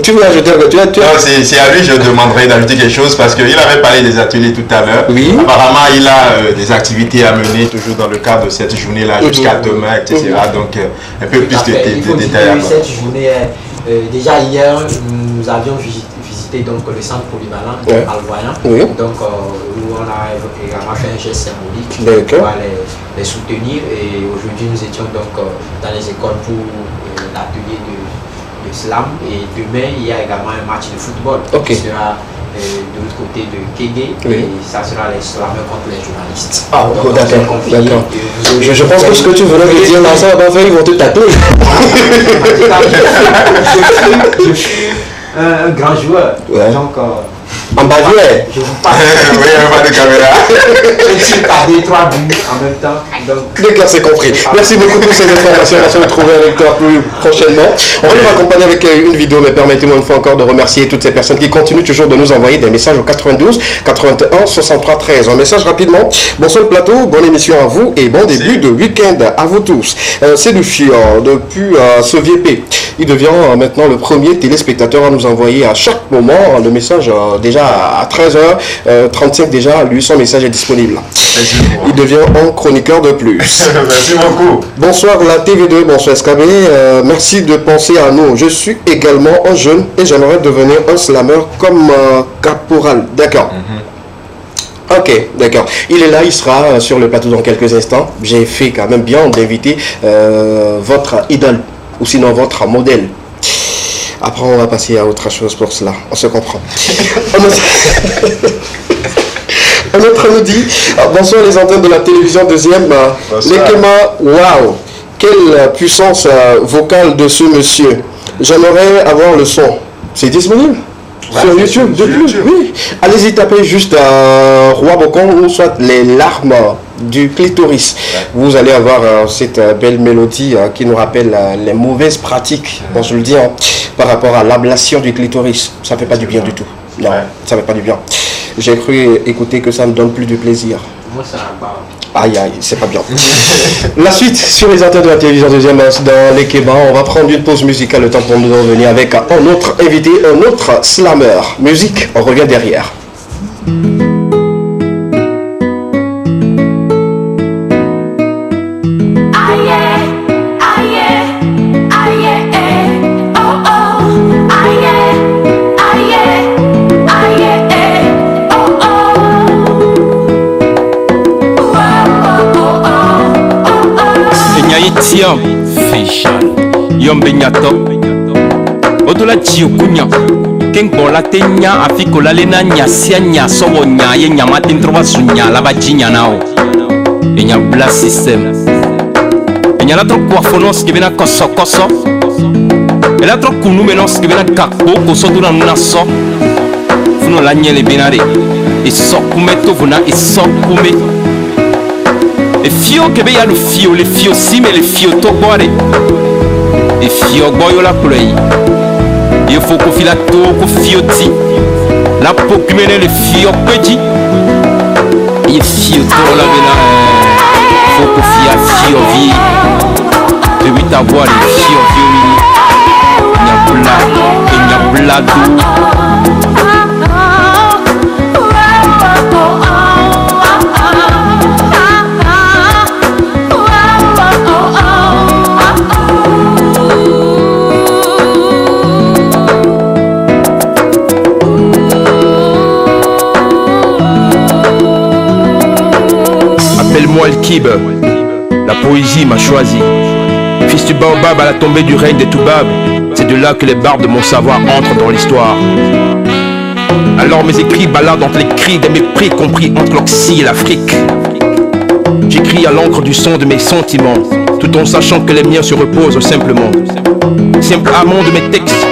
Tu veux ajouter un peu? Non, c'est à lui je demanderai d'ajouter quelque chose parce qu'il avait parlé des ateliers tout à l'heure. Oui. Apparemment, il a des activités à mener toujours dans le cadre de cette journée-là jusqu'à demain, etc. Donc, un peu plus de détails. Cette journée, déjà hier, nous avions visité donc, le centre polyvalent de Malvoyant. Donc, où on a également fait un geste symbolique pour les soutenir. Et aujourd'hui, nous étions donc dans les écoles pour l'atelier de slam. Et demain, il y a également un match de football qui sera de l'autre côté de Kégué. Et ça sera les slameurs contre les journalistes. Ah, d'accord. Je pense que ce que tu venais de dire là, ça va pas faire, ils vont te tacler. Je suis un grand joueur. Donc, en bas je vous parle. Oui, un bas de caméra. Je suis cadré 3 buts en même temps. D'accord, c'est compris. Merci beaucoup pour ces informations. On va se retrouver avec toi plus prochainement. On va nous accompagner avec une vidéo, mais permettez-moi une fois encore de remercier toutes ces personnes qui continuent toujours de nous envoyer des messages au 92 81 63 13. Un message rapidement. Bonsoir le plateau, bonne émission à vous et bon début de week-end à vous tous. C'est du Fior depuis ce VP. Il devient maintenant le premier téléspectateur à nous envoyer à chaque moment le message déjà à 13h35 déjà, lui son message est disponible. Il devient un chroniqueur de plus. Merci beaucoup. Bonsoir la TV2, bonsoir SKB, merci de penser à nous. Je suis également un jeune et j'aimerais devenir un slammer comme caporal. D'accord. Ok, d'accord. Il est là, il sera sur le plateau dans quelques instants. J'ai fait quand même bien d'inviter votre idole ou sinon votre modèle. Après, on va passer à autre chose pour cela. On se comprend. Un autre nous dit bonsoir les antennes de la télévision deuxième. Lekema, waouh, quelle puissance vocale de ce monsieur. J'aimerais avoir le son. C'est disponible sur YouTube de plus. Oui. Allez-y taper juste Roi Bocon ou soit les larmes du clitoris. Vous allez avoir cette belle mélodie qui nous rappelle les mauvaises pratiques, bon, je le dis, par rapport à l'ablation du clitoris. Ça ne fait pas du bien du tout. Non, ça ne fait pas du bien. J'ai cru écouter que ça ne donne plus de plaisir. Moi, ça n'a pas. Aïe aïe, c'est pas bien. La suite sur les antennes de la télévision deuxième dans les Kébas. On va prendre une pause musicale, le temps pour nous revenir avec un autre invité, un autre slammer. Musique, on revient derrière. Tiam Facial Yombe Nyato Odola Chiokunya Kenkola Tenya Afikola Lena Nyasia Nyasobo Nyaye Nyamatin Trova Sunya Laba Chinya Nao Enya Blast System Enya la tro Kwafonos Kibena Koso Koso Ela tro Kunu Menos Kibena Kakpo Koso Duna Naso Funo la Nyele Benare Iso Kume Tovuna Iso Kume et fio que y a le fio, les fio si mais les fio to boire. Et fio boyo la play. Il faut qu'on file la tour qu'on fio ti. La peau qui mène les fio petit. Il fio to la vena. Faut qu'on file fio vie. De 8 à voir les fio vieux. Il y a blado. Appelle-moi El Kib, la poésie m'a choisi. Fils du baobab à la tombée du règne des Toubab, c'est de là que les barres de mon savoir entrent dans l'histoire. Alors mes écrits baladent entre les cris des mépris compris entre l'Occident et l'Afrique. J'écris à l'encre du son de mes sentiments, tout en sachant que les miens se reposent simplement. Simple amont de mes textes,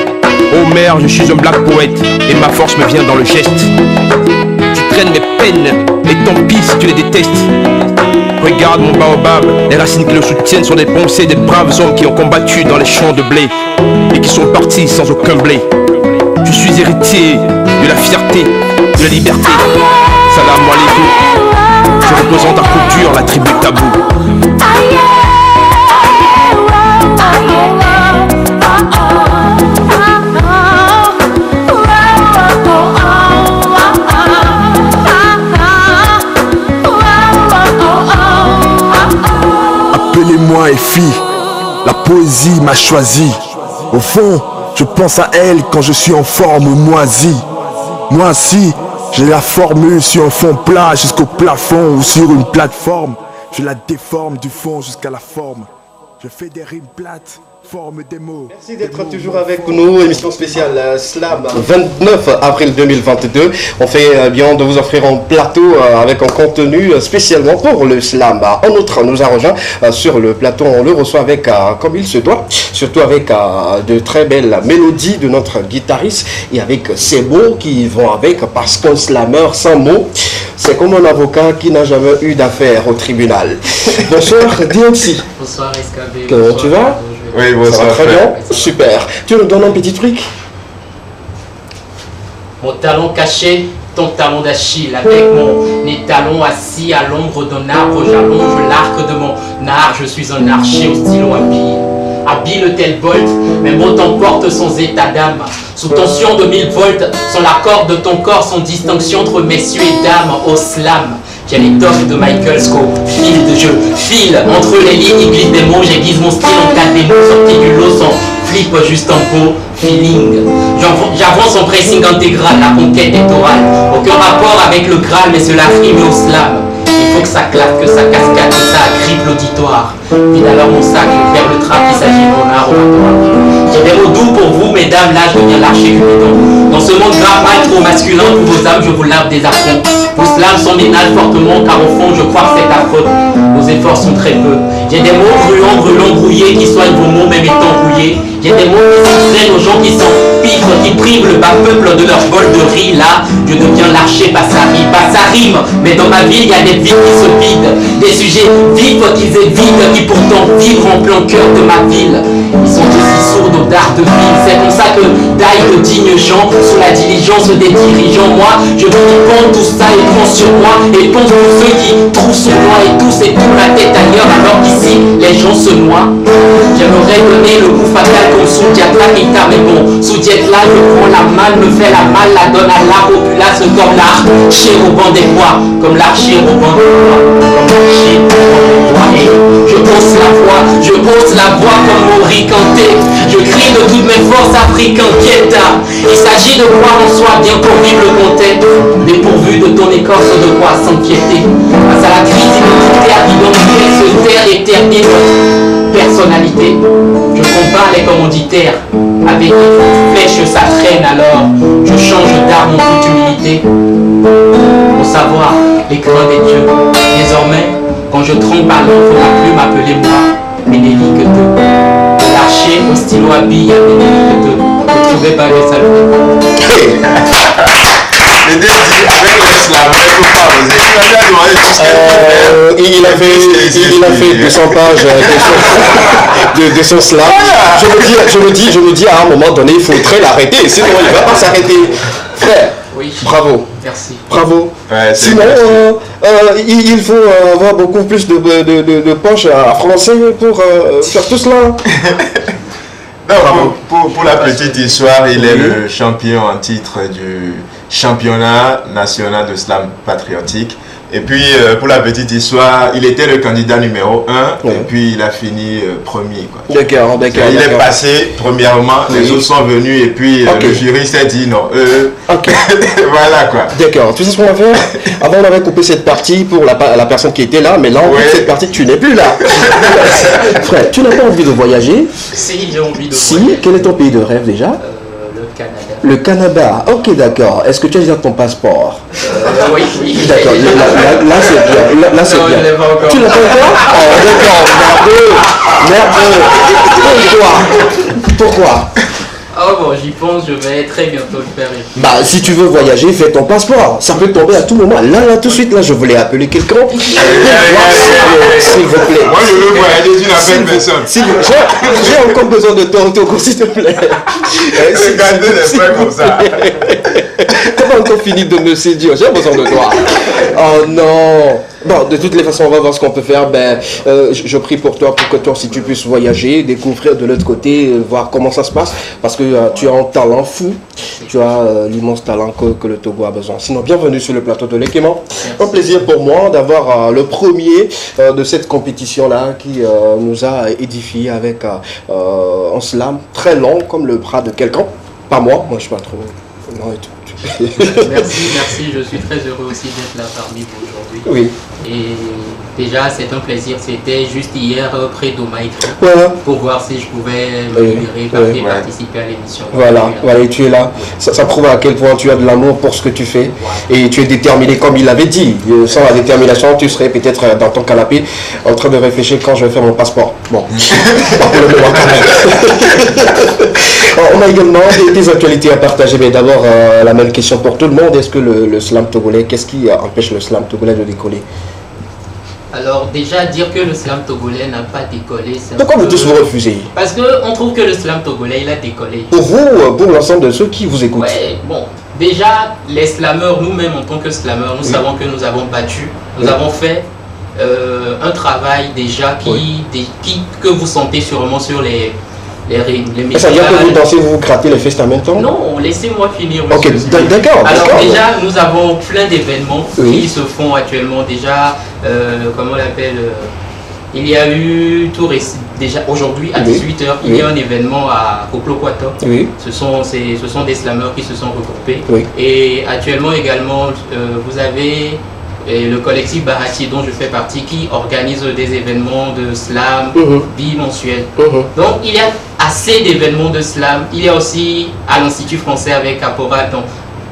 ô mère, je suis un black poète et ma force me vient dans le geste. Tu traînes mes peines et tant pis si tu les détestes. Regarde mon baobab, les racines qui le soutiennent sont des pensées des braves hommes qui ont combattu dans les champs de blé et qui sont partis sans aucun blé. Je suis héritier de la fierté, de la liberté. Salam alaikum. Je représente à couture la tribu Tabou. Appelez-moi Effie, la poésie m'a choisi. Au fond, je pense à elle quand je suis en forme moisie. Moi aussi, j'ai la formule sur un fond plat jusqu'au plafond ou sur une plateforme. Je la déforme du fond jusqu'à la forme. Je fais des rimes plates, forme des mots. Merci d'être toujours avec nous. Émission spéciale Slam 29 avril 2022. On fait bien de vous offrir un plateau avec un contenu spécialement pour le Slam. En outre, nous a rejoint sur le plateau. On le reçoit avec, comme il se doit, surtout avec de très belles mélodies de notre guitariste et avec ces mots qui vont avec, parce qu'un slammer sans mots, c'est comme un avocat qui n'a jamais eu d'affaires au tribunal. Bonsoir, DMC. Bonsoir, SKB. Comment tu vas? Oui, bonsoir. Ça va très bien. Super. Tu nous donnes un petit truc? Mon talon caché, ton talon d'Achille, avec mon étalon assis à l'ombre d'un arbre, j'allonge l'arc de mon art, je suis un archer au stylo habile. Habile tel Bolt, mes mots t'emportent sans état d'âme. Sous tension de 1000 volts, sans l'accord de ton corps, sans distinction entre messieurs et dames, au slam. J'ai l'étoffe de Michael Scope, fil de jeu, fil entre les lignes, glisse des mots, j'aiguise mon style en cas des mots, sorti du lot sans flip, juste en beau feeling. J'avance en pressing intégral, la conquête est orale, aucun rapport avec le Graal, mais cela rime au slam. Il faut que ça claque, que ça cascade, que ça agrippe l'auditoire. Vide alors mon sac, faire le trap, il s'agit de mon art oratoire. J'ai des mots doux pour vous, mesdames, là je deviens l'archer Cupidon. Dans ce monde grave, mal trop masculin, pour vos âmes, je vous lave des affronts. Vos slams sont ménagent fortement, car au fond, je crois que c'est ta faute. Vos efforts sont très peu. J'ai des mots brûlants, brûlants, brouillés, qui soignent vos mots, même étant rouillés. J'ai des mots qui s'entraînent aux gens qui s'en piquent, qui privent le bas peuple de leur bol de riz. Là, je deviens l'archer Bassari. Ça rime, mais dans ma ville, il y a des villes qui se vident. Des sujets vifs qu'ils évitent, qui pourtant vivent en plein cœur de ma ville. Ils sont aussi sourds aux dards de ville. C'est pour ça que d'aille de dignes gens sous la diligence des dirigeants. Moi, je veux qu'ils pendent tout ça et prend sur moi. Et pense tous ceux qui trouvent sur moi et tous et tout la tête ailleurs alors qu'ici, les gens se noient. J'aimerais donner le coup fatal comme sous Diatlakita, mais bon, sous Dietla, je prends la malle, me fais la malle, la donne à la populace comme l'archer au banc des bois, comme l'archer au banc des bois, comme l'archer au banc des bois. Et je hausse la voix comme Maurice Kanté, je crie de toutes mes forces africain quieta. Il s'agit de croire en soi bien pour vivre le contexte, dépourvu de ton écorce de quoi s'inquiéter. Face à la crise identitaire d'identité, se taire et terminer notre personnalité. Je combats les commanditaires, avec une flèche ça traîne alors. Je change d'arme en toute humilité. Pour savoir les craints des dieux. Désormais, quand je trompe à l'eau, faudra plus m'appeler moi Ménélique 2. L'archer au stylo à billes à Ménélique 2. Ne trouvez pas le salut. Le dit avec l'islam, il ne faut pas oser. Il a déjà demandé tout ce qu'il il a fait 200 pages de son slam. Je me dis à un moment donné, il faudrait l'arrêter, sinon il ne va pas s'arrêter. Frère, oui. Bravo. Merci. Bravo. Ouais, sinon, il faut avoir beaucoup plus de poches à français pour faire tout cela. Non, pour la petite histoire, il est le champion en titre du championnat national de slam patriotique. Et puis, pour la petite histoire, il était le candidat numéro 1 et puis il a fini premier. D'accord. Il est passé premièrement, les autres sont venus et puis le jury s'est dit non. Voilà quoi. D'accord, tu sais ce qu'on va faire? Avant on avait coupé cette partie pour la personne qui était là, mais là on coupe cette partie, tu n'es plus là. Frère, tu n'as pas envie de voyager? Si, j'ai envie de voyager. Si, quel est ton pays de rêve déjà? Le Canada. Le Canada, ok d'accord. Est-ce que tu as déjà ton passeport? Oui. D'accord, là c'est bien. Là c'est bien. Tu l'as pas encore? Oh d'accord, merdeux. Pourquoi? Oh bon, j'y pense, je vais très bientôt le faire. Bah si tu veux voyager, fais ton passeport. Ça peut tomber à tout moment. Là tout de suite, là je voulais appeler quelqu'un. S'il vous plaît. Moi je veux voyager, tu n'appelles personne. J'ai encore besoin de ton tour, s'il te plaît. Regardez les frères comme ça. T'as pas encore fini de me séduire, j'ai besoin de toi. Oh non. Bon, de toutes les façons, on va voir ce qu'on peut faire. Je prie pour toi, pour que toi aussi tu puisses voyager, découvrir de l'autre côté, voir comment ça se passe. Parce que tu as un talent fou. Tu as l'immense talent que le Togo a besoin. Sinon, bienvenue sur le plateau de l'Ekema. Un plaisir pour moi d'avoir le premier de cette compétition-là qui nous a édifié avec un slam très long, comme le bras de quelqu'un. Pas moi je suis pas trop... Non, et tout. Merci, je suis très heureux aussi d'être là parmi vous aujourd'hui. Oui. Et déjà, c'est un plaisir. C'était juste hier près d'Omaïtri pour voir si je pouvais me libérer, participer à l'émission. Voilà, et tu es là. Ça prouve à quel point tu as de l'amour pour ce que tu fais. Et tu es déterminé comme il l'avait dit. Sans la détermination, tu serais peut-être dans ton canapé en train de réfléchir quand je vais faire mon passeport. Bon, pas pour le moment quand même. On a également des actualités à partager, mais d'abord la même question pour tout le monde. Est-ce que le slam togolais, qu'est-ce qui empêche le slam togolais de décoller? Alors déjà dire que le slam togolais n'a pas décollé, c'est pourquoi vous tous vous refusez? Parce qu'on trouve que le slam togolais il a décollé. Pour vous, pour l'ensemble de ceux qui vous écoutent? Ouais, bon, déjà les slameurs, nous-mêmes en tant que slameurs, nous savons que nous avons battu, nous avons fait un travail déjà que vous sentez sûrement sur les médias. Ça veut dire que vous dansez, vous grattez les fesses en même temps? Non, laissez-moi finir. Ok, d'accord. Alors déjà, nous avons plein d'événements qui se font actuellement. Déjà, comment on l'appelle il y a eu déjà aujourd'hui à 18h, il y a un événement à Koklo-Kwato. Ce sont des slameurs qui se sont regroupés. Et actuellement également, vous avez le collectif Barati dont je fais partie qui organise des événements de slam bimensuels. Donc il y a assez d'événements de slam. Il y a aussi à l'Institut français avec Caporal. Donc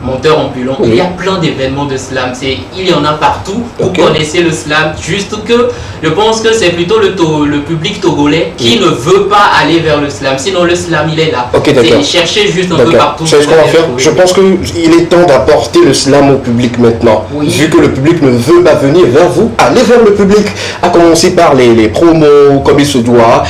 monteur ambulant. Il y a plein d'événements de slam. Il y en a partout. Vous connaissez le slam. Juste que je pense que c'est plutôt le public togolais qui ne veut pas aller vers le slam. Sinon, le slam, il est là. C'est chercher juste un peu partout. C'est ce qu'on va faire. Je pense qu'il est temps d'apporter le slam au public maintenant. Vu que le public ne veut pas venir vers vous, allez vers le public. À commencer par les promos comme il se doit,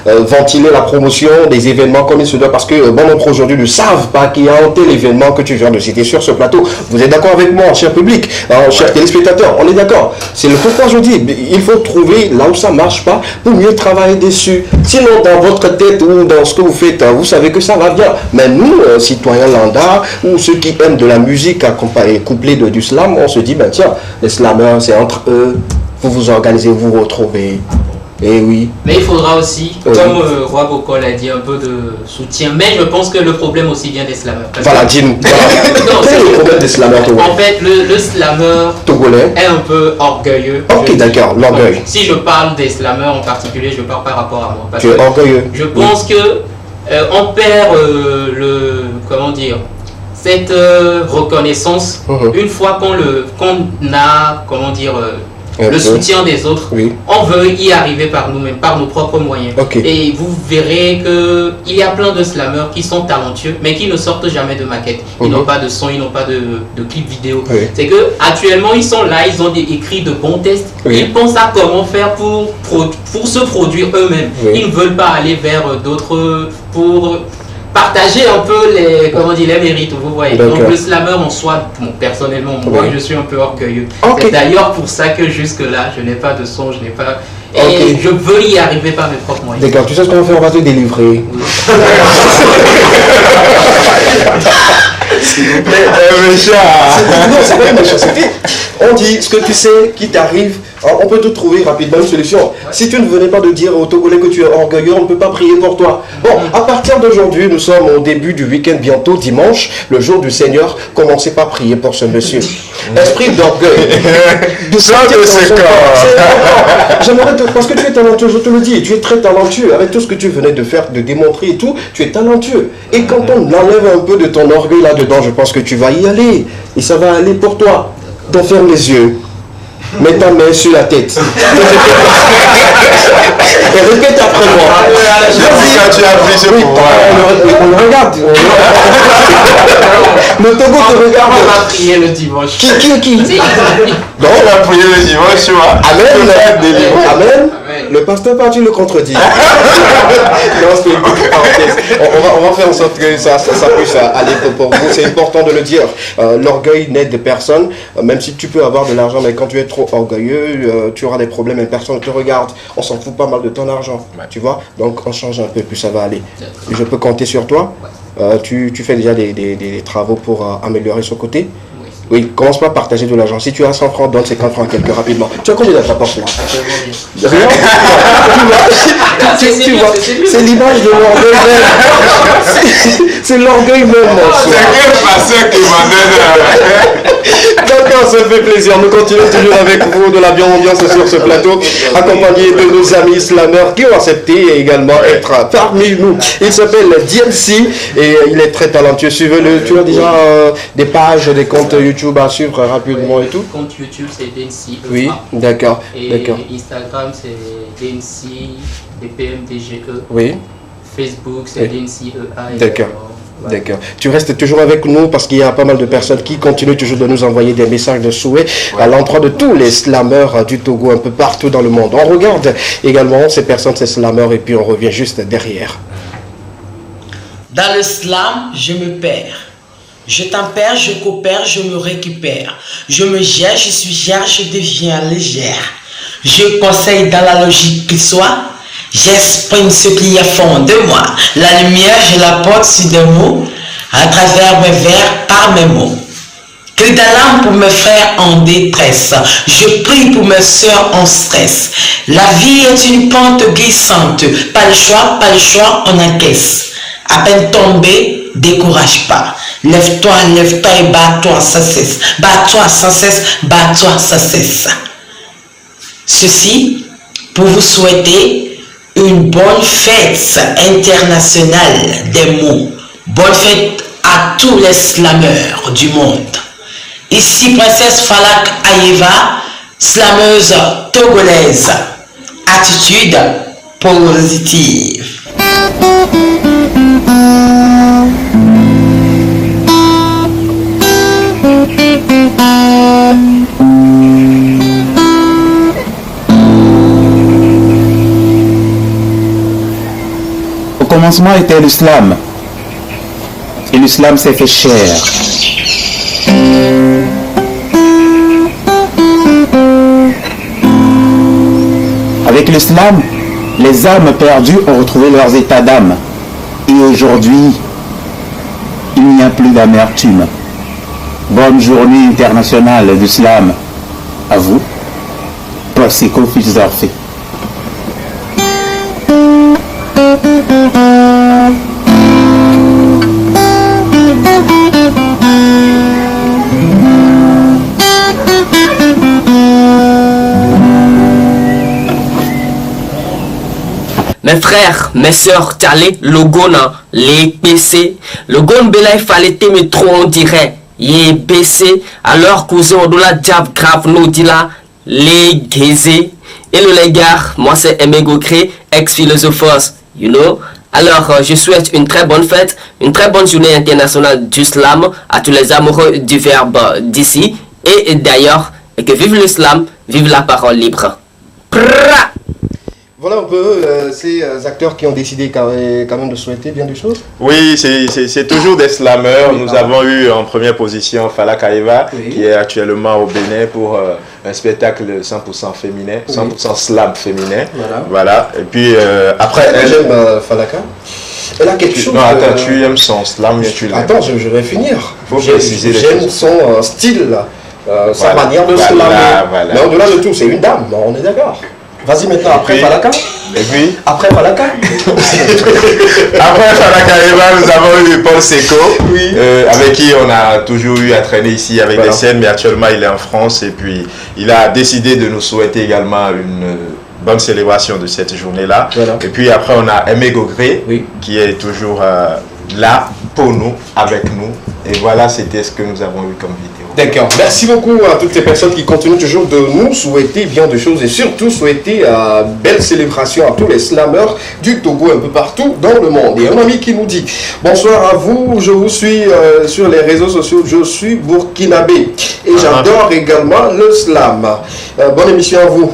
ventiler la promotion des événements comme il se doit, parce que bon nombre aujourd'hui ne savent pas qu'il y a un tel événement que tu viens de citer sur ce plateau. Vous êtes d'accord avec moi, cher public, chers téléspectateurs, on est d'accord. C'est le pourquoi je dis, il faut trouver là où ça marche pas pour mieux travailler dessus. Sinon, dans votre tête ou dans ce que vous faites, vous savez que ça va bien. Mais nous, citoyens lambda, ou ceux qui aiment de la musique couplée du slam, on se dit, ben tiens, les slammers, c'est entre eux, vous vous organisez, vous vous retrouvez. Et oui. Mais il faudra aussi, comme Roi Bocol a dit, un peu de soutien. Mais je pense que le problème aussi vient des slammers. Voilà, dis-nous. Quel est le problème des slammers togolais? En fait, le slammer togolais est un peu orgueilleux. Ok, d'accord, l'orgueil. Si je parle des slammers en particulier, je parle par rapport à moi. Parce tu es orgueilleux. Je pense que on perd cette reconnaissance une fois qu'on a, le soutien des autres. On veut y arriver par nous-mêmes, par nos propres moyens. Et vous verrez qu'il y a plein de slammers qui sont talentueux, mais qui ne sortent jamais de maquette. Ils n'ont pas de son, ils n'ont pas de clip vidéo. C'est que actuellement ils sont là, ils ont écrit de bons tests. Ils pensent à comment faire pour se produire eux-mêmes. Ils ne veulent pas aller vers d'autres pour partager un peu les mérites, vous voyez. Donc le slammer en soi, personnellement, moi je suis un peu orgueilleux. C'est d'ailleurs pour ça que jusque là, je n'ai pas de son, je n'ai pas... Et je veux y arriver par mes propres moyens. D'accord, tu sais ce qu'on va faire, on va te délivrer. S'il vous plaît. C'est pas une méchanceté. On dit ce que tu sais qui t'arrive, on peut te trouver rapidement une solution. Si tu ne venais pas de dire aux Togolais que tu es orgueilleux, on ne peut pas prier pour toi. Bon, à partir d'aujourd'hui, nous sommes au début du week-end, bientôt dimanche, le jour du Seigneur. Commencez par prier pour ce monsieur. Esprit d'orgueil. J'aimerais parce que tu es talentueux, je te le dis, tu es très talentueux. Avec tout ce que tu venais de faire, de démontrer et tout, tu es talentueux. Et quand on enlève un peu de ton orgueil là-dedans, je pense que tu vas y aller. Et ça va aller pour toi. Donc ferme les yeux. Mets ta main sur la tête. Et répète après moi. On le regarde. Le Togo te regarde. On va prier le dimanche. Qui Donc on va prier le dimanche, tu vois. Amen. Le pasteur parti le contredit. Non, c'est une petite parenthèse. On va faire en sorte que ça puisse aller pour vous. C'est important de le dire. L'orgueil n'aide personne. Même si tu peux avoir de l'argent, mais quand tu es trop orgueilleux, tu auras des problèmes et personne ne te regarde. On s'en fout pas mal de ton argent. Tu vois. Donc on change un peu, plus ça va aller. Je peux compter sur toi. Tu fais déjà des travaux pour améliorer ce côté. Oui, commence pas à partager de l'argent. Si tu as 100 francs, donne 50 francs à quelqu'un rapidement. Tu as combien dans ta poche là? Rien. Tu vois, c'est l'image de l'orgueil même. C'est l'orgueil même. C'est quel pasteur qui m'en donne. D'accord, ça fait plaisir. Nous continuons toujours avec vous de la bien ambiance sur ce plateau, accompagné de nos amis slammers qui ont accepté également être parmi nous. Il s'appelle DMC et il est très talentueux. Suivez-le. Tu as déjà des pages, des comptes YouTube à suivre rapidement et tout. Compte YouTube c'est DNC. Oui, d'accord. Et Instagram c'est DNC, DPMDGE. Oui. Facebook c'est DNCEA. D'accord. D'accord. Tu restes toujours avec nous parce qu'il y a pas mal de personnes qui continuent toujours de nous envoyer des messages de souhait à l'endroit de tous les slammers du Togo un peu partout dans le monde. On regarde également ces personnes, ces slammers et puis on revient juste derrière. Dans le slam, je me perds. Je tempère, je coopère, je me récupère. Je me gère, je suis gère, je deviens légère. Je conseille dans la logique qu'il soit. J'exprime ce qu'il y a fond de moi. La lumière, je la porte sur des mots, à travers mes vers, par mes mots. Cri d'alarme pour mes frères en détresse. Je prie pour mes soeurs en stress. La vie est une pente glissante. Pas le choix, on encaisse. À peine tombé, décourage pas. Lève-toi et bats-toi sans cesse. Bats-toi sans cesse, bats-toi sans cesse. Ceci pour vous souhaiter une bonne fête internationale des mots. Bonne fête à à tous les slameurs du monde. Ici Princesse Falak Ayeva, slameuse togolaise. Attitude positive. Au commencement était l'islam. Et l'islam s'est fait chair. Avec l'islam, les âmes perdues ont retrouvé leurs états d'âme. Et aujourd'hui, il n'y a plus d'amertume. Bonne journée internationale d'islam. À vous, Proseko fils d'Orphée. Mes frères, mes sœurs, Tchale, le gona, les PC, le gon bela il fallait me trop on dirait, yé baissé, alors cousin on doit la diable grave nous dit là, les gaisés, et le légard, moi c'est Emegocré, ex-philosophos, you know. Alors je souhaite une très bonne fête, une très bonne journée internationale du slam à tous les amoureux du verbe d'ici, et d'ailleurs, que vive l'islam, vive la parole libre. Prrra! Voilà un peu ces acteurs qui ont décidé quand même de souhaiter bien des choses. Oui, c'est toujours des slameurs. Nous avons eu en première position Falak Ayeva, qui est actuellement au Bénin pour un spectacle 100% féminin, 100% slam féminin. Voilà. Et puis après... J'aime Falaka. Elle a quelque chose... Non, attends, tu aimes son slam, mais tu l'aimes. Attends, je vais finir. Faut préciser les J'aime choses. son style, sa manière de slammer. Mais au-delà de tout, c'est une dame, on est d'accord. Vas-y maintenant, après Falaka. Et puis après Falaka. Après Falak Ayeva, nous avons eu Paul Seko, avec qui on a toujours eu à traîner ici avec des scènes, mais actuellement il est en France et puis il a décidé de nous souhaiter également une bonne célébration de cette journée-là. Et puis après on a Aimé Gogré, qui est toujours là pour nous, avec nous. Et voilà, c'était ce que nous avons eu comme vidéo. D'accord. Merci beaucoup à toutes ces personnes qui continuent toujours de nous souhaiter bien de choses et surtout souhaiter belle célébration à tous les slameurs du Togo un peu partout dans le monde. Et un ami qui nous dit bonsoir à vous, je vous suis sur les réseaux sociaux, je suis burkinabé et j'adore également le slam. Bonne émission à vous.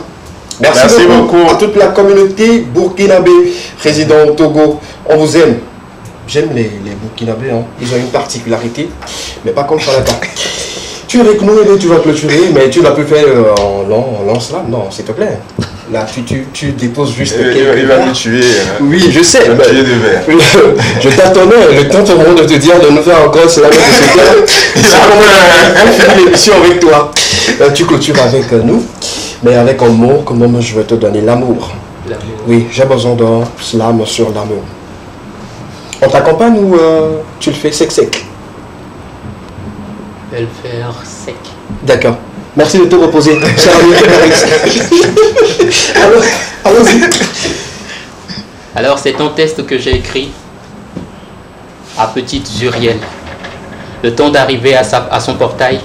Merci beaucoup à toute la communauté burkinabé résidant au Togo. On vous aime. J'aime les burkinabés, hein. Ils ont une particularité, mais pas comme Falaka. Tu es avec nous et tu vas clôturer, mais tu l'as pu faire en long slam, non, s'il te plaît. Là, tu déposes juste quelques il va nous tuer. Hein. Oui, je sais. Il va tuer de verre. Je t'attendais, le temps pour moi de te dire de nous faire encore slam de ce temps. On finit l'émission avec toi. Tu clôtures avec nous, mais avec un mot, comment je vais te donner l'amour. Oui, j'ai besoin d'un slam sur l'amour. On t'accompagne ou tu le fais sec? Je vais le faire sec. D'accord. Merci de te reposer. Alors, allons-y. Alors, c'est un texte que j'ai écrit à petite Zuriel. Le temps d'arriver à son portail,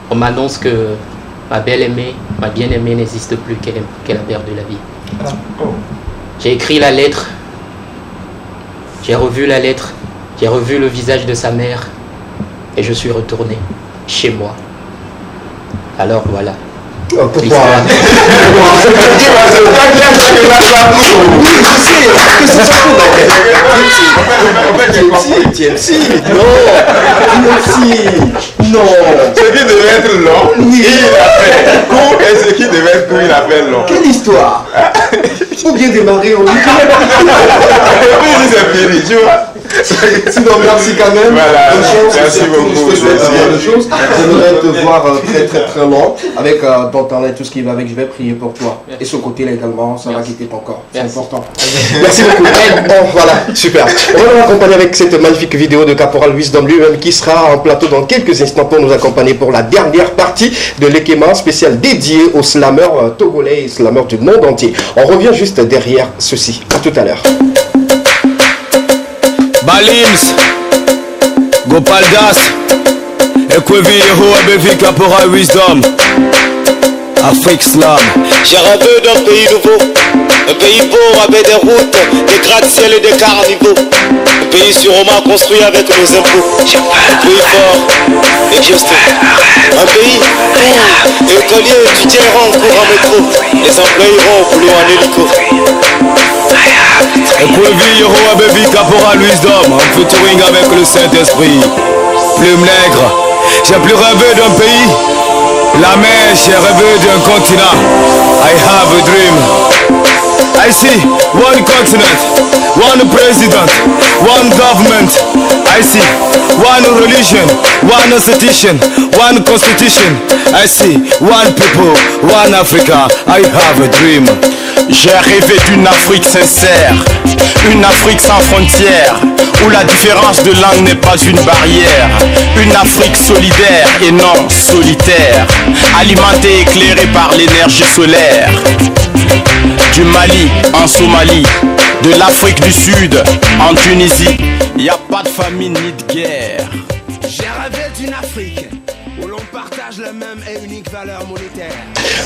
on m'annonce que ma belle-aimée, ma bien-aimée n'existe plus, qu'elle a perdu la vie. J'ai écrit la lettre. J'ai revu la lettre, j'ai revu le visage de sa mère et je suis retourné chez moi. Alors voilà. Pourquoi Non. Ce qui devait être long, il a fait court et ce qui devait être court, il a fait long. Quelle histoire. Faut bien démarrer au milieu. Et puis c'est fini, tu vois. Sinon, merci quand même. Voilà, merci beaucoup. Je te souhaite de choses. J'aimerais te voir très long avec ton talent et tout ce qui va avec. Je vais prier pour toi. Et ce côté-là également, ça va quitter ton corps. C'est important. Merci beaucoup. Bon, voilà, super. On va nous accompagner avec cette magnifique vidéo de Caporal Wisdom lui-même qui sera en plateau dans quelques instants pour nous accompagner pour la dernière partie de l'Ekema spécial dédié aux slameurs togolais et slameurs du monde entier. On revient juste derrière ceci. À tout à l'heure. Balims, Copaldas, Ekwevi Yehova Bevi Caporal Wisdom, Afrique Slam. J'ai rêvé d'un pays nouveau, un pays pauvre avec des routes, des gratte-ciel et des carnivaux. Un pays sûrement construit avec nos impôts. Un pays fort et juste. Un pays où écoliers et étudiants iront en cours en métro. Les employés iront au boulot en hélico. Ekwevi Yehova Bevi Caporal Wisdom, en featuring avec le Saint-Esprit. Plume nègre, j'ai plus rêvé d'un pays. La mer, j'ai rêvé d'un continent. I have a dream. I see one continent, one president, one government. I see one religion, one institution, one constitution. I see one people, one Africa. I have a dream. J'ai rêvé d'une Afrique sincère, une Afrique sans frontières, où la différence de langue n'est pas une barrière. Une Afrique solidaire et non solitaire, alimentée et éclairée par l'énergie solaire. Du Mali en Somalie, de l'Afrique du Sud en Tunisie, y a pas de famine ni de guerre. J'ai rêvé d'une Afrique où l'on partage la même et unique valeur monétaire.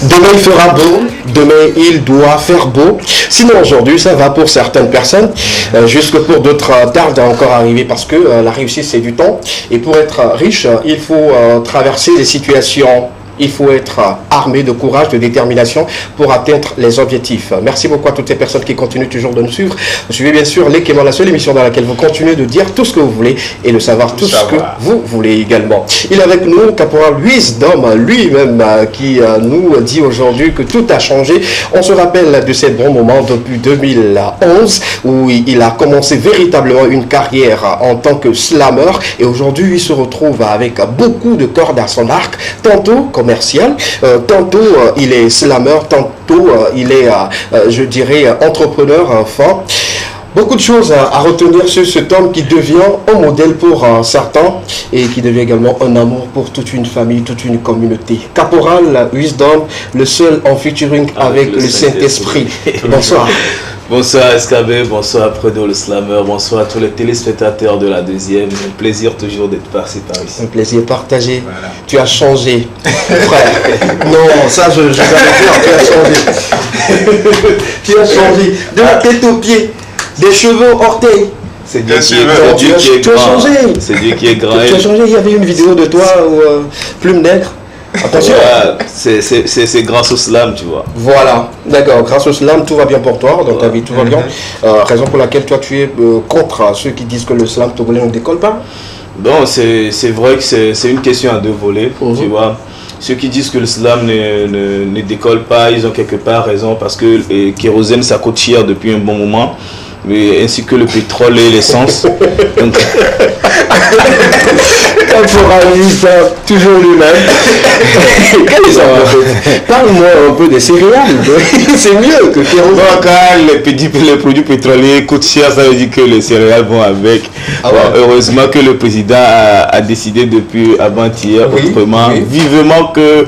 Demain il fera beau, demain il doit faire beau. Sinon aujourd'hui ça va pour certaines personnes, jusque pour d'autres tarde à encore arriver parce que la réussite c'est du temps. Et pour être riche, il faut traverser des situations. Il faut être armé de courage, de détermination pour atteindre les objectifs. Merci beaucoup à toutes les personnes qui continuent toujours de nous suivre. Vous suivez bien sûr Les Kémans, la seule émission dans laquelle vous continuez de dire tout ce que vous voulez et de savoir tout ce que vous voulez également. Il est avec nous, Caporal Wisdom, lui-même qui nous dit aujourd'hui que tout a changé. On se rappelle de ces bons moments depuis 2011 où il a commencé véritablement une carrière en tant que slammer et aujourd'hui il se retrouve avec beaucoup de cordes à son arc, tantôt comme commercial, tantôt il est slammer, tantôt il est, je dirais, entrepreneur fort. Beaucoup de choses à retenir sur cet homme qui devient un modèle pour certains et qui devient également un amour pour toute une famille, toute une communauté. Caporal Wisdom, le seul en featuring avec le Saint-Esprit. Bonsoir. Bonsoir SKB, bonsoir Fredo le Slammer, bonsoir à tous les téléspectateurs de la deuxième. Un plaisir toujours d'être passé par ici. Un plaisir partagé. Voilà. Tu as changé, frère. Non, ça je vais dire, tu as changé. Tu as changé. De la tête aux pieds, des cheveux aux orteils. C'est Dieu qui est grand. Tu as changé. C'est Dieu qui est grand. Tu as changé, il y avait une vidéo de toi où Plume Nègre. Attention. C'est grâce au slam, tu vois. Voilà, d'accord. Grâce au slam, tout va bien pour toi, dans ta vie, tout va bien. Raison pour laquelle toi, tu es contre ceux qui disent que le slam togolais ne décolle pas. Bon, c'est vrai que c'est une question à deux volets, tu vois. Ceux qui disent que le slam ne décolle pas, ils ont quelque part raison parce que le kérosène, ça coûte cher depuis un bon moment. Mais ainsi que le pétrole et l'essence. Donc... toujours lui-même. Parle-moi un peu des céréales. C'est mieux que kérosène. Bon, quand les produits pétroliers coûtent cher, ça veut dire que les céréales vont avec. Ah ouais. Bon, heureusement que le président a décidé depuis avant-hier, autrement, vivement que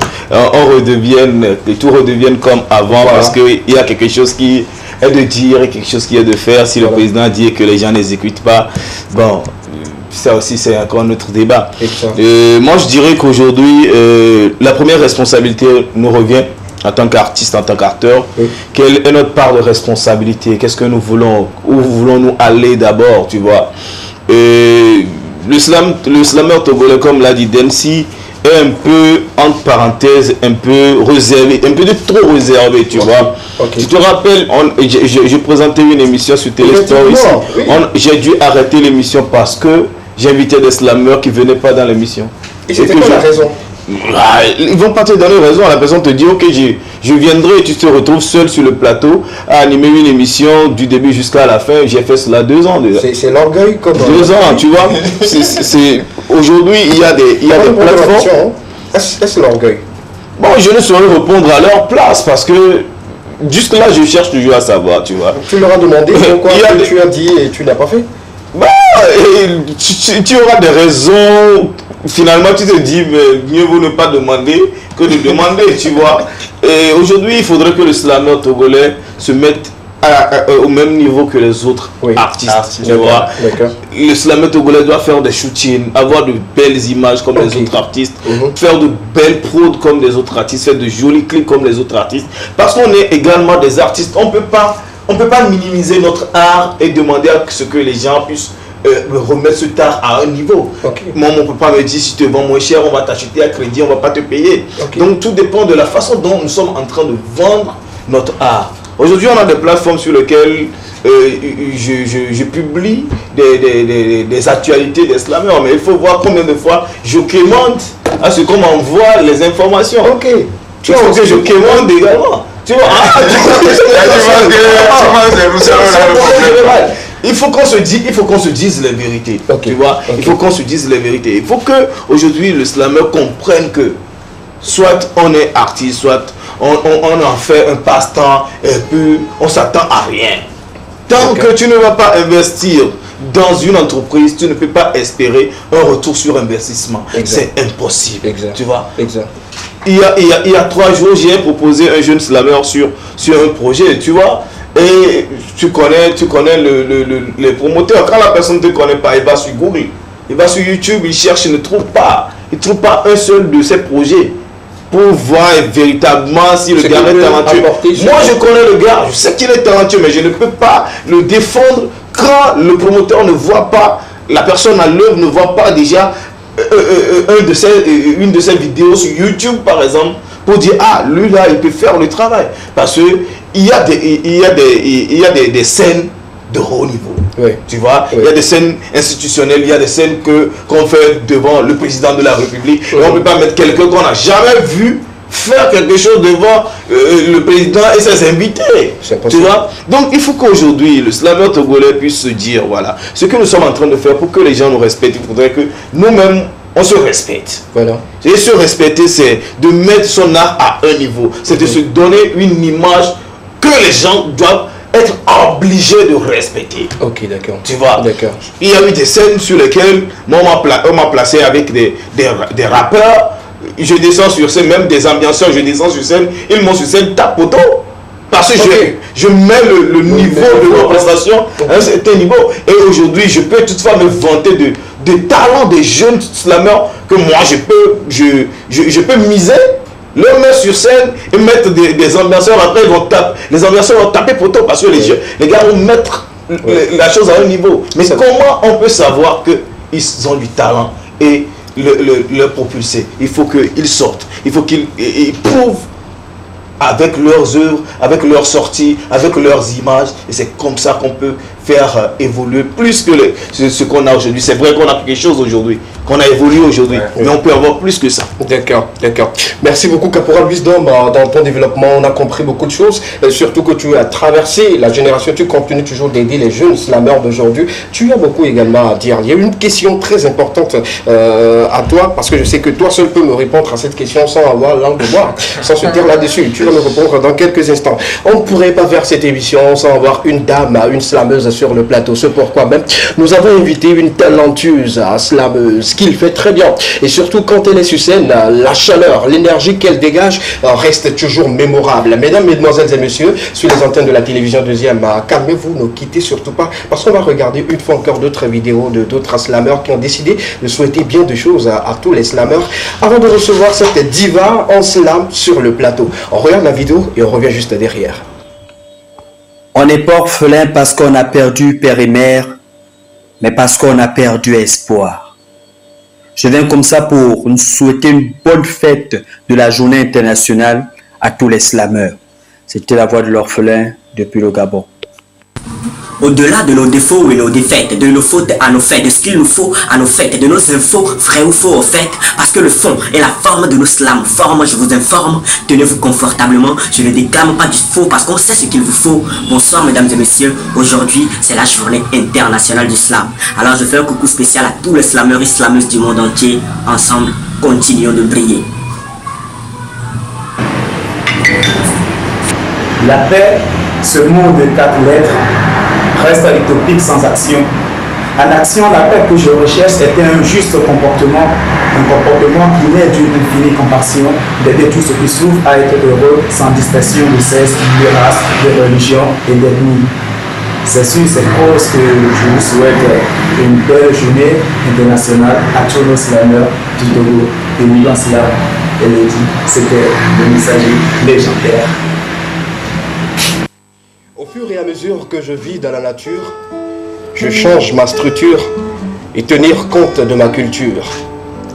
tout redevienne comme avant, parce qu'il y a quelque chose qui est de dire et quelque chose qui est de faire. Si le président dit que les gens n'exécutent pas, bon, ça aussi c'est encore un autre débat. Moi je dirais qu'aujourd'hui, la première responsabilité nous revient en tant qu'artiste, en tant qu'acteur. Quelle est notre part de responsabilité? Qu'est-ce que nous voulons? Où voulons-nous aller d'abord, tu vois? Le slammer togolais, comme l'a dit Densi, est un peu, entre parenthèses, un peu réservé, un peu de trop réservé, tu vois. Tu te rappelles, je présentais une émission sur Téléstor ici. J'ai dû arrêter l'émission parce que j'invitais des slammers qui ne venaient pas dans l'émission. Et c'était quoi la raison? Ils vont pas te donner raison. La personne te dit ok, je viendrai et tu te retrouves seul sur le plateau à animer une émission du début jusqu'à la fin. J'ai fait cela 2 ans déjà. C'est l'orgueil comme 2 ans, tu vois. Aujourd'hui il y a des plateformes. Est-ce l'orgueil? Bon, je ne saurais répondre à leur place parce que jusque là je cherche toujours à savoir, tu vois. Tu leur as demandé pourquoi tu as dit et tu n'as pas fait? Bah, tu auras des raisons. Finalement, tu te dis, mais mieux vaut ne pas demander que de demander, tu vois. Et aujourd'hui, il faudrait que le slammer togolais se mette au même niveau que les autres artistes. Tu vois. Le slameur togolais doit faire des shootings, avoir de belles images comme les autres artistes, faire de belles prods comme les autres artistes, faire de jolis clips comme les autres artistes. Parce qu'on est également des artistes, on peut pas minimiser notre art et demander à ce que les gens puissent remettre ce art à un niveau. Moi, on ne peut pas me dire si tu te vends moins cher, on va t'acheter à crédit, on ne va pas te payer. Donc tout dépend de la façon dont nous sommes en train de vendre notre art. Aujourd'hui, on a des plateformes sur lesquelles je publie des actualités des slameurs, mais il faut voir combien de fois je commande à ce qu'on m'envoie les informations. Il faut que je commande également. Tu vois, il faut qu'on se dise les vérités. Tu vois, il faut qu'on se dise les vérités. Il faut que aujourd'hui le slameur comprenne que soit on est artiste, soit on en fait un passe-temps et puis on s'attend à rien. Tant que tu ne vas pas investir dans une entreprise, tu ne peux pas espérer un retour sur investissement. C'est impossible. Tu vois. Il y a 3 jours, j'ai proposé un jeune slameur sur un projet, tu vois. Et tu connais les promoteurs. Quand la personne ne te connaît pas, il va sur Google, il va sur YouTube, il cherche, il ne trouve pas. Il ne trouve pas un seul de ces projets pour voir véritablement si le gars est talentueux. Moi, je connais le gars, je sais qu'il est talentueux, mais je ne peux pas le défendre quand le promoteur ne voit pas, la personne à l'œuvre ne voit pas déjà une de ses vidéos sur YouTube, par exemple, pour dire ah, lui là, il peut faire le travail. Parce qu'il y a des scènes de haut niveau. Tu vois, il y a des scènes institutionnelles, il y a des scènes qu'on fait devant le président de la République. Et on ne peut pas mettre quelqu'un qu'on n'a jamais vu faire quelque chose devant le président et ses invités. Tu vois. Donc il faut qu'aujourd'hui le slameur togolais puisse se dire voilà, ce que nous sommes en train de faire pour que les gens nous respectent, il faudrait que nous-mêmes on se respecte. Et se respecter, c'est de mettre son art à un niveau, c'est de se donner une image que les gens doivent être obligés de respecter. Tu vois. Il y a eu des scènes sur lesquelles moi on m'a placé avec des rappeurs. Je descends sur scène, même des ambianceurs, je descends sur scène, ils m'ont sur scène tapoto. Parce que je mets le niveau de leur prestation à un certain niveau. Et aujourd'hui, je peux toutefois me vanter de talents des jeunes slameurs que moi, je peux miser, leur mettre sur scène et mettre des ambianceurs. Après, les ambianceurs vont taper poteau parce que les gars vont mettre la chose à un niveau. Mais comment on peut savoir qu'ils ont du talent et le propulser? Il faut qu'ils sortent, il faut qu'ils prouvent avec leurs œuvres, avec leurs sorties, avec leurs images, et c'est comme ça qu'on peut faire évoluer plus que ce qu'on a aujourd'hui. C'est vrai qu'on a quelque chose aujourd'hui, qu'on a évolué aujourd'hui, mais on peut avoir plus que ça. D'accord. Merci beaucoup, Caporal Wisdom. Dans ton développement, on a compris beaucoup de choses, surtout que tu as traversé la génération, tu continues toujours d'aider les jeunes slameurs d'aujourd'hui. Tu as beaucoup également à dire. Il y a une question très importante à toi, parce que je sais que toi seul peux me répondre à cette question sans avoir langue de bois, sans se dire là-dessus. Tu vas me répondre dans quelques instants. On ne pourrait pas faire cette émission sans avoir une dame, une slameuse sur le plateau. C'est pourquoi même nous avons invité une talentueuse slameuse qui le fait très bien. Et surtout quand elle est sur scène, la chaleur, l'énergie qu'elle dégage reste toujours mémorable. Mesdames, mesdemoiselles et messieurs, sur les antennes de la télévision deuxième, calmez-vous, ne quittez surtout pas, parce qu'on va regarder une fois encore d'autres vidéos d'autres slameurs qui ont décidé de souhaiter bien de choses à tous les slameurs avant de recevoir cette diva en slam sur le plateau. On regarde la vidéo et on revient juste derrière. On n'est pas orphelin parce qu'on a perdu père et mère, mais parce qu'on a perdu espoir. Je viens comme ça pour nous souhaiter une bonne fête de la journée internationale à tous les slameurs. C'était la voix de l'orphelin depuis le Gabon. Au-delà de nos défauts et nos défaites, de nos fautes à nos faits, de ce qu'il nous faut à nos fêtes, de nos infos, vrais ou faux au fait, parce que le fond est la forme de nos slams. Forme, je vous informe, tenez-vous confortablement, je ne déclame pas du faux parce qu'on sait ce qu'il vous faut. Bonsoir mesdames et messieurs, aujourd'hui c'est la journée internationale du slam. Alors je fais un coucou spécial à tous les slameurs et slameuses du monde entier. Ensemble, continuons de briller. La paix, ce mot de 4 lettres, reste utopique sans action. En action, la paix que je recherche était un juste comportement, un comportement qui naît d'une infinie compassion, d'aider tous ceux qui souffrent à être heureux sans distinction de sexe, de race, de religion et d'ethnie. C'est sur cette cause que je vous souhaite une belle journée internationale à tous nos slameurs du Togo et Milan Slam. Et le dit, c'était le messager légendaire. Au fur et à mesure que je vis dans la nature, je change ma structure et tenir compte de ma culture.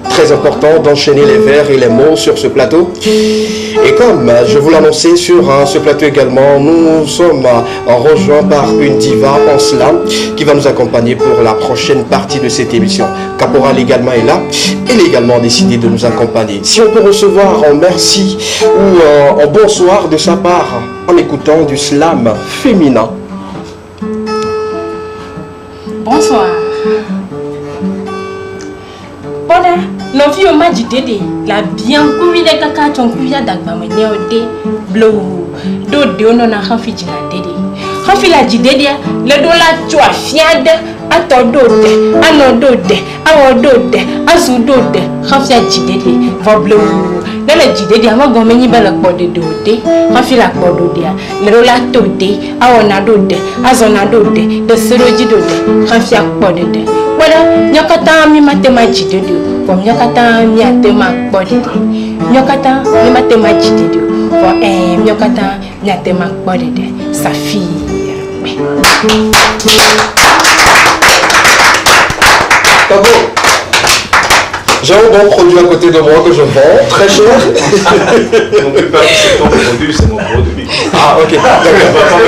Très important d'enchaîner les vers et les mots sur ce plateau. Et comme je vous l'annonçais sur ce plateau également, nous sommes rejoints par une diva en slam qui va nous accompagner pour la prochaine partie de cette émission. Caporal également est là. Elle a également décidé de nous accompagner. Si on peut recevoir un merci ou un bonsoir de sa part en écoutant du slam féminin. Bonsoir. Bona, non fi o ma jidede la bien kumi de kaka ton kuya dagba me ne ode blow do de ono na hafi jina dede hafi la jidede le do la tua fiade ato do de ano do de awo do de azu do de hafi la jidede va blow le la jidede ama go me ni bela kpode do de hafi la kpodo de le do la to de awo na do de azo na do de seroji do de hafi la kpode de wala nyakata mi matema jidede comme nyakata mi atema kpodede nyakata mi matema jidede for nyakata mi atema kpodede Saphir. Bravo. J'ai un bon produit à côté de moi que je vends, très cher. Non plus pas c'est ton produit, c'est mon produit. Ah ok, d'accord.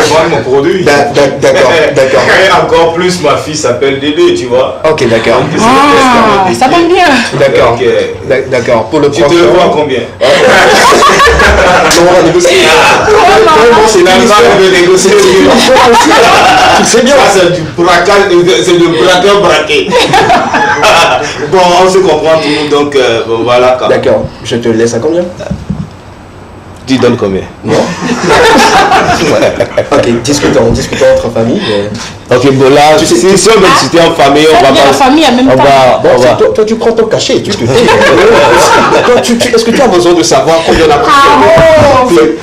Vendre mon produit. D'accord. Et encore plus, ma fille s'appelle Dédé, tu vois. Ok, d'accord. Ah, ça tombe bien. D'accord. D'accord. Pour le tu te le vois combien? On va négocier. C'est normal de négocier. C'est bien. C'est du braquage, c'est du braqueur braqué. Bon, on se comprend tout le monde, donc bon, voilà. D'accord. Je te laisse à combien? Tu donnes combien? Non. Ok, discutons entre famille. Ok, bon là, si c'était en famille, on va pas. En famille, en même temps. Toi, tu prends ton cachet, tu te fais. Est-ce que tu as besoin de savoir combien on a pris?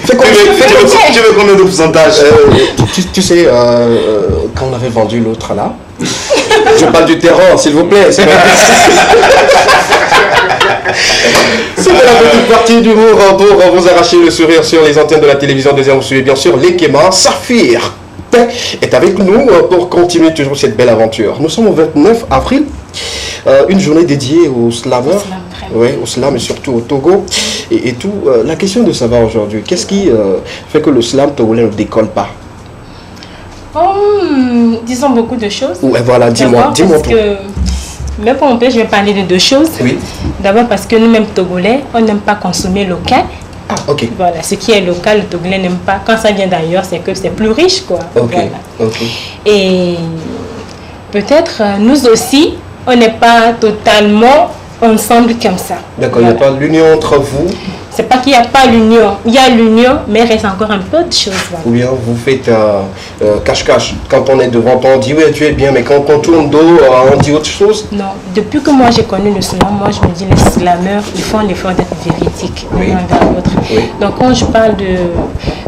Tu veux combien de pourcentage? Tu sais, quand on avait vendu l'autre là, je parle du terrain, s'il vous plaît. C'est la petite partie d'humour pour vous arracher le sourire sur les antennes de la télévision. Deuxième, vous suivez bien sûr l'Ekema. Saphir est avec nous pour continuer toujours cette belle aventure. Nous sommes au 29 avril, une journée dédiée aux slameurs, au slam et surtout au Togo et tout. La question de savoir aujourd'hui, qu'est-ce qui fait que le slam togolais ne décolle pas? Disons beaucoup de choses. Ouais, voilà, dis-moi tout. Mais pour mon père, je vais parler de deux choses. Oui. D'abord parce que nous-mêmes Togolais, on n'aime pas consommer local. Ah, ok. Voilà, ce qui est local, le Togolais n'aime pas. Quand ça vient d'ailleurs, c'est que c'est plus riche, quoi. Ok. Voilà. Ok. Et peut-être nous aussi, on n'est pas totalement ensemble comme ça. D'accord, il n'y a pas l'union entre vous. C'est pas qu'il n'y a pas l'union. Il y a l'union, mais il reste encore un peu de choses. Voilà. Ou bien vous faites cache-cache. Quand on est devant toi, on dit oui, tu es bien, mais quand on tourne dos, on dit autre chose. Non, depuis que moi j'ai connu le slam, moi je me dis les slameurs, ils font l'effort d'être véridiques l'un envers l'autre. Oui. Donc quand je parle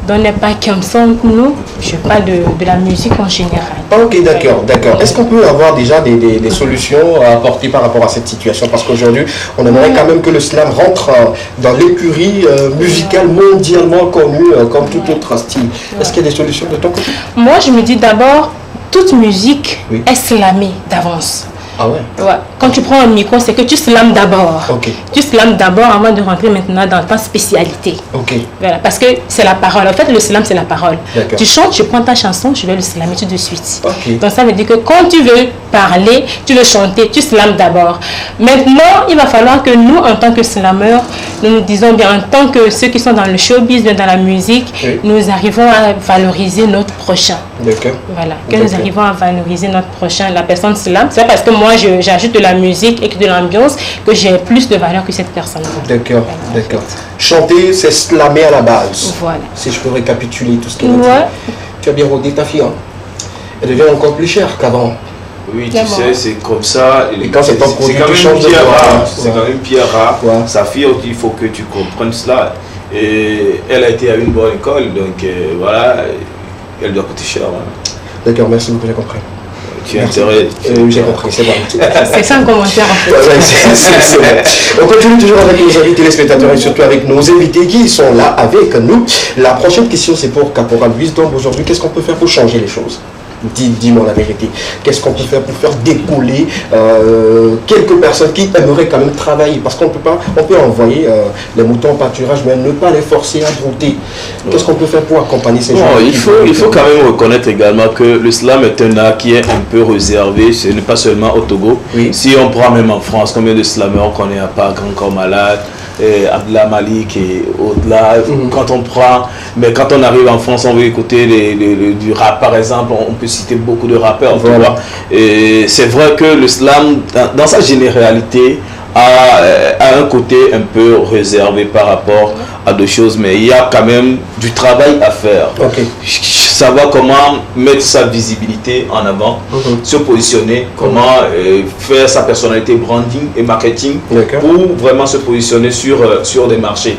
d'on n'est pas comme ça entre nous, je parle de la musique en général. Ok, d'accord. Est-ce qu'on peut avoir déjà des solutions à apporter par rapport à cette situation? Parce qu'aujourd'hui, on aimerait quand même que le slam rentre dans l'écurie musicale mondialement connue comme tout autre style. Est-ce qu'il y a des solutions de ton côté? Moi, je me dis d'abord, toute musique est slamée d'avance. Ah ouais? Ouais. Quand tu prends un micro, c'est que tu slames d'abord. Ok. Tu slames d'abord avant de rentrer maintenant dans ta spécialité. Ok. Voilà, parce que c'est la parole. En fait, le slam, c'est la parole. D'accord. Tu chantes, tu prends ta chanson, je vais le slammer tout de suite. Ok. Donc ça veut dire que quand tu veux parler, tu veux chanter, tu slames d'abord. Maintenant, il va falloir que nous, en tant que slameurs, nous nous disons bien, en tant que ceux qui sont dans le showbiz, dans la musique, Oui. nous arrivons à valoriser notre prochain. D'accord. Voilà, que nous arrivons à valoriser notre prochain, la personne slam. C'est parce que moi, j'ajoute de la musique et de l'ambiance que j'ai plus de valeur que cette personne. D'accord, d'accord. Chanter, c'est slammer à la base. Voilà. Si je peux récapituler tout ce qu'elle a dit. Ouais. Tu as bien rodé ta fille, hein? Elle devient encore plus chère qu'avant. Oui, tu sais, c'est comme ça. Et quand c'est pas produit, quand tu même changes de pierre voix. rare. C'est quand même pierre rare. Ça fait, il faut que tu comprennes cela. Et elle a été à une bonne école, donc voilà, elle doit coûter cher. Hein. D'accord, merci beaucoup, j'ai compris. Tu as intérêt. J'ai compris, c'est bon. C'est ça un commentaire en fait. C'est vrai. On continue toujours avec nos amis téléspectateurs et surtout avec nos invités qui sont là avec nous. La prochaine question, c'est pour Caporal Wisdom. Aujourd'hui, qu'est-ce qu'on peut faire pour changer les choses? Dis-moi la vérité. Qu'est-ce qu'on peut faire pour faire décoller quelques personnes qui aimeraient quand même travailler? Parce qu'on peut pas, on peut envoyer les moutons en pâturage, mais ne pas les forcer à brouter. Qu'est-ce qu'on peut faire pour accompagner ces gens? Il faut quand même reconnaître également que l'islam est un art qui est un peu réservé. Ce n'est pas seulement au Togo. Oui. Si on prend même en France, combien de slameurs qu'on est à part Grand Corps Malade, Abdullah Malik et au-delà, quand on prend, mais quand on arrive en France, on veut écouter du rap par exemple, on peut citer beaucoup de rappeurs, voilà. Tu vois. Et c'est vrai que l'islam, dans sa généralité, a un côté un peu réservé par rapport à d'autres choses, mais il y a quand même du travail à faire. Savoir comment mettre sa visibilité en avant, se positionner, comment faire sa personnalité branding et marketing pour vraiment se positionner sur des marchés.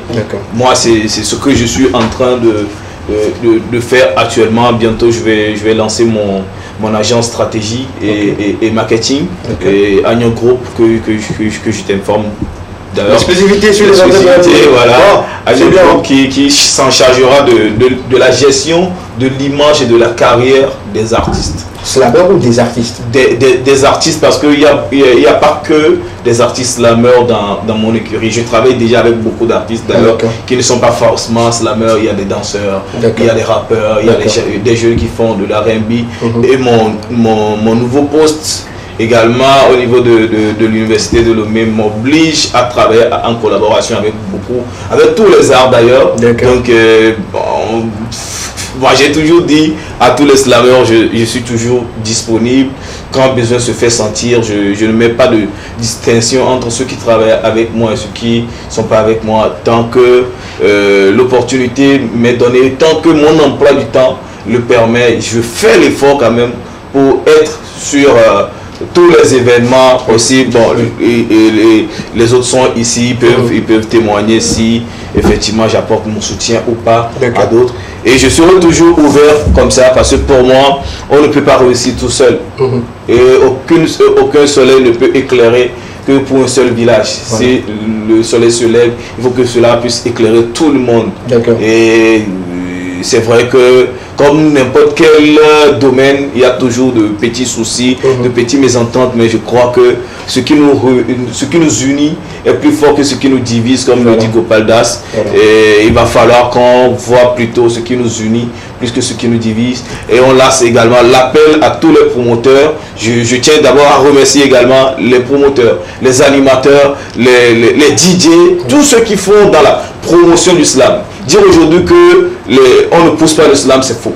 Moi, c'est ce que je suis en train de faire actuellement. Bientôt, je vais lancer mon agence stratégie et marketing et Agnon Group que je t'informe. L'exclusivité sur les activités, voilà. Agnon Group qui s'en chargera de la gestion de l'image et de la carrière des artistes. Slameurs ou des artistes? Des artistes, parce qu'il n'y a pas que des artistes slameurs dans mon écurie. Je travaille déjà avec beaucoup d'artistes d'ailleurs qui ne sont pas forcément slameurs. Il y a des danseurs, il y a des rappeurs, il y a des jeunes qui font de l'R&B. Et mon nouveau poste également au niveau de l'université de Lomé m'oblige à travailler en collaboration avec tous les arts d'ailleurs. Donc moi j'ai toujours dit à tous les slameurs, je suis toujours disponible. Quand besoin se fait sentir, je ne mets pas de distinction entre ceux qui travaillent avec moi et ceux qui ne sont pas avec moi. Tant que l'opportunité m'est donnée, tant que mon emploi du temps le permet, je fais l'effort quand même pour être sur tous les événements possibles. Bon, les autres sont ici, ils peuvent témoigner si effectivement j'apporte mon soutien ou pas à d'autres. Et je serai toujours ouvert comme ça, parce que pour moi, on ne peut pas réussir tout seul. Et aucun soleil ne peut éclairer que pour un seul village. Si le soleil se lève, il faut que cela puisse éclairer tout le monde. Et c'est vrai que comme n'importe quel domaine, il y a toujours de petits soucis, de petits mésententes, mais je crois que ce qui nous unit est plus fort que ce qui nous divise, comme le dit Gopaldas. Et il va falloir qu'on voit plutôt ce qui nous unit plus que ce qui nous divise. Et on lance également l'appel à tous les promoteurs. Je tiens d'abord à remercier également les promoteurs, les animateurs, les DJ, tous ceux qui font dans la promotion du slam. Dire aujourd'hui que on ne pousse pas le slam, c'est faux.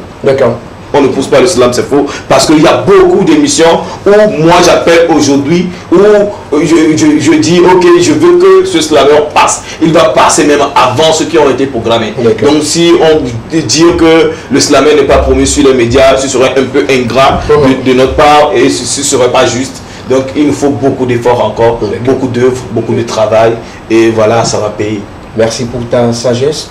On ne pousse pas le slam, c'est faux. Parce qu'il y a beaucoup d'émissions où moi j'appelle aujourd'hui, où je dis ok, je veux que ce slammer passe. Il va passer même avant ceux qui ont été programmés. Donc si on dit que le slammer n'est pas promu sur les médias, ce serait un peu ingrat de notre part et ce ne serait pas juste. Donc il nous faut beaucoup d'efforts encore, beaucoup d'œuvres, beaucoup de travail et voilà, ça va payer. Merci pour ta sagesse.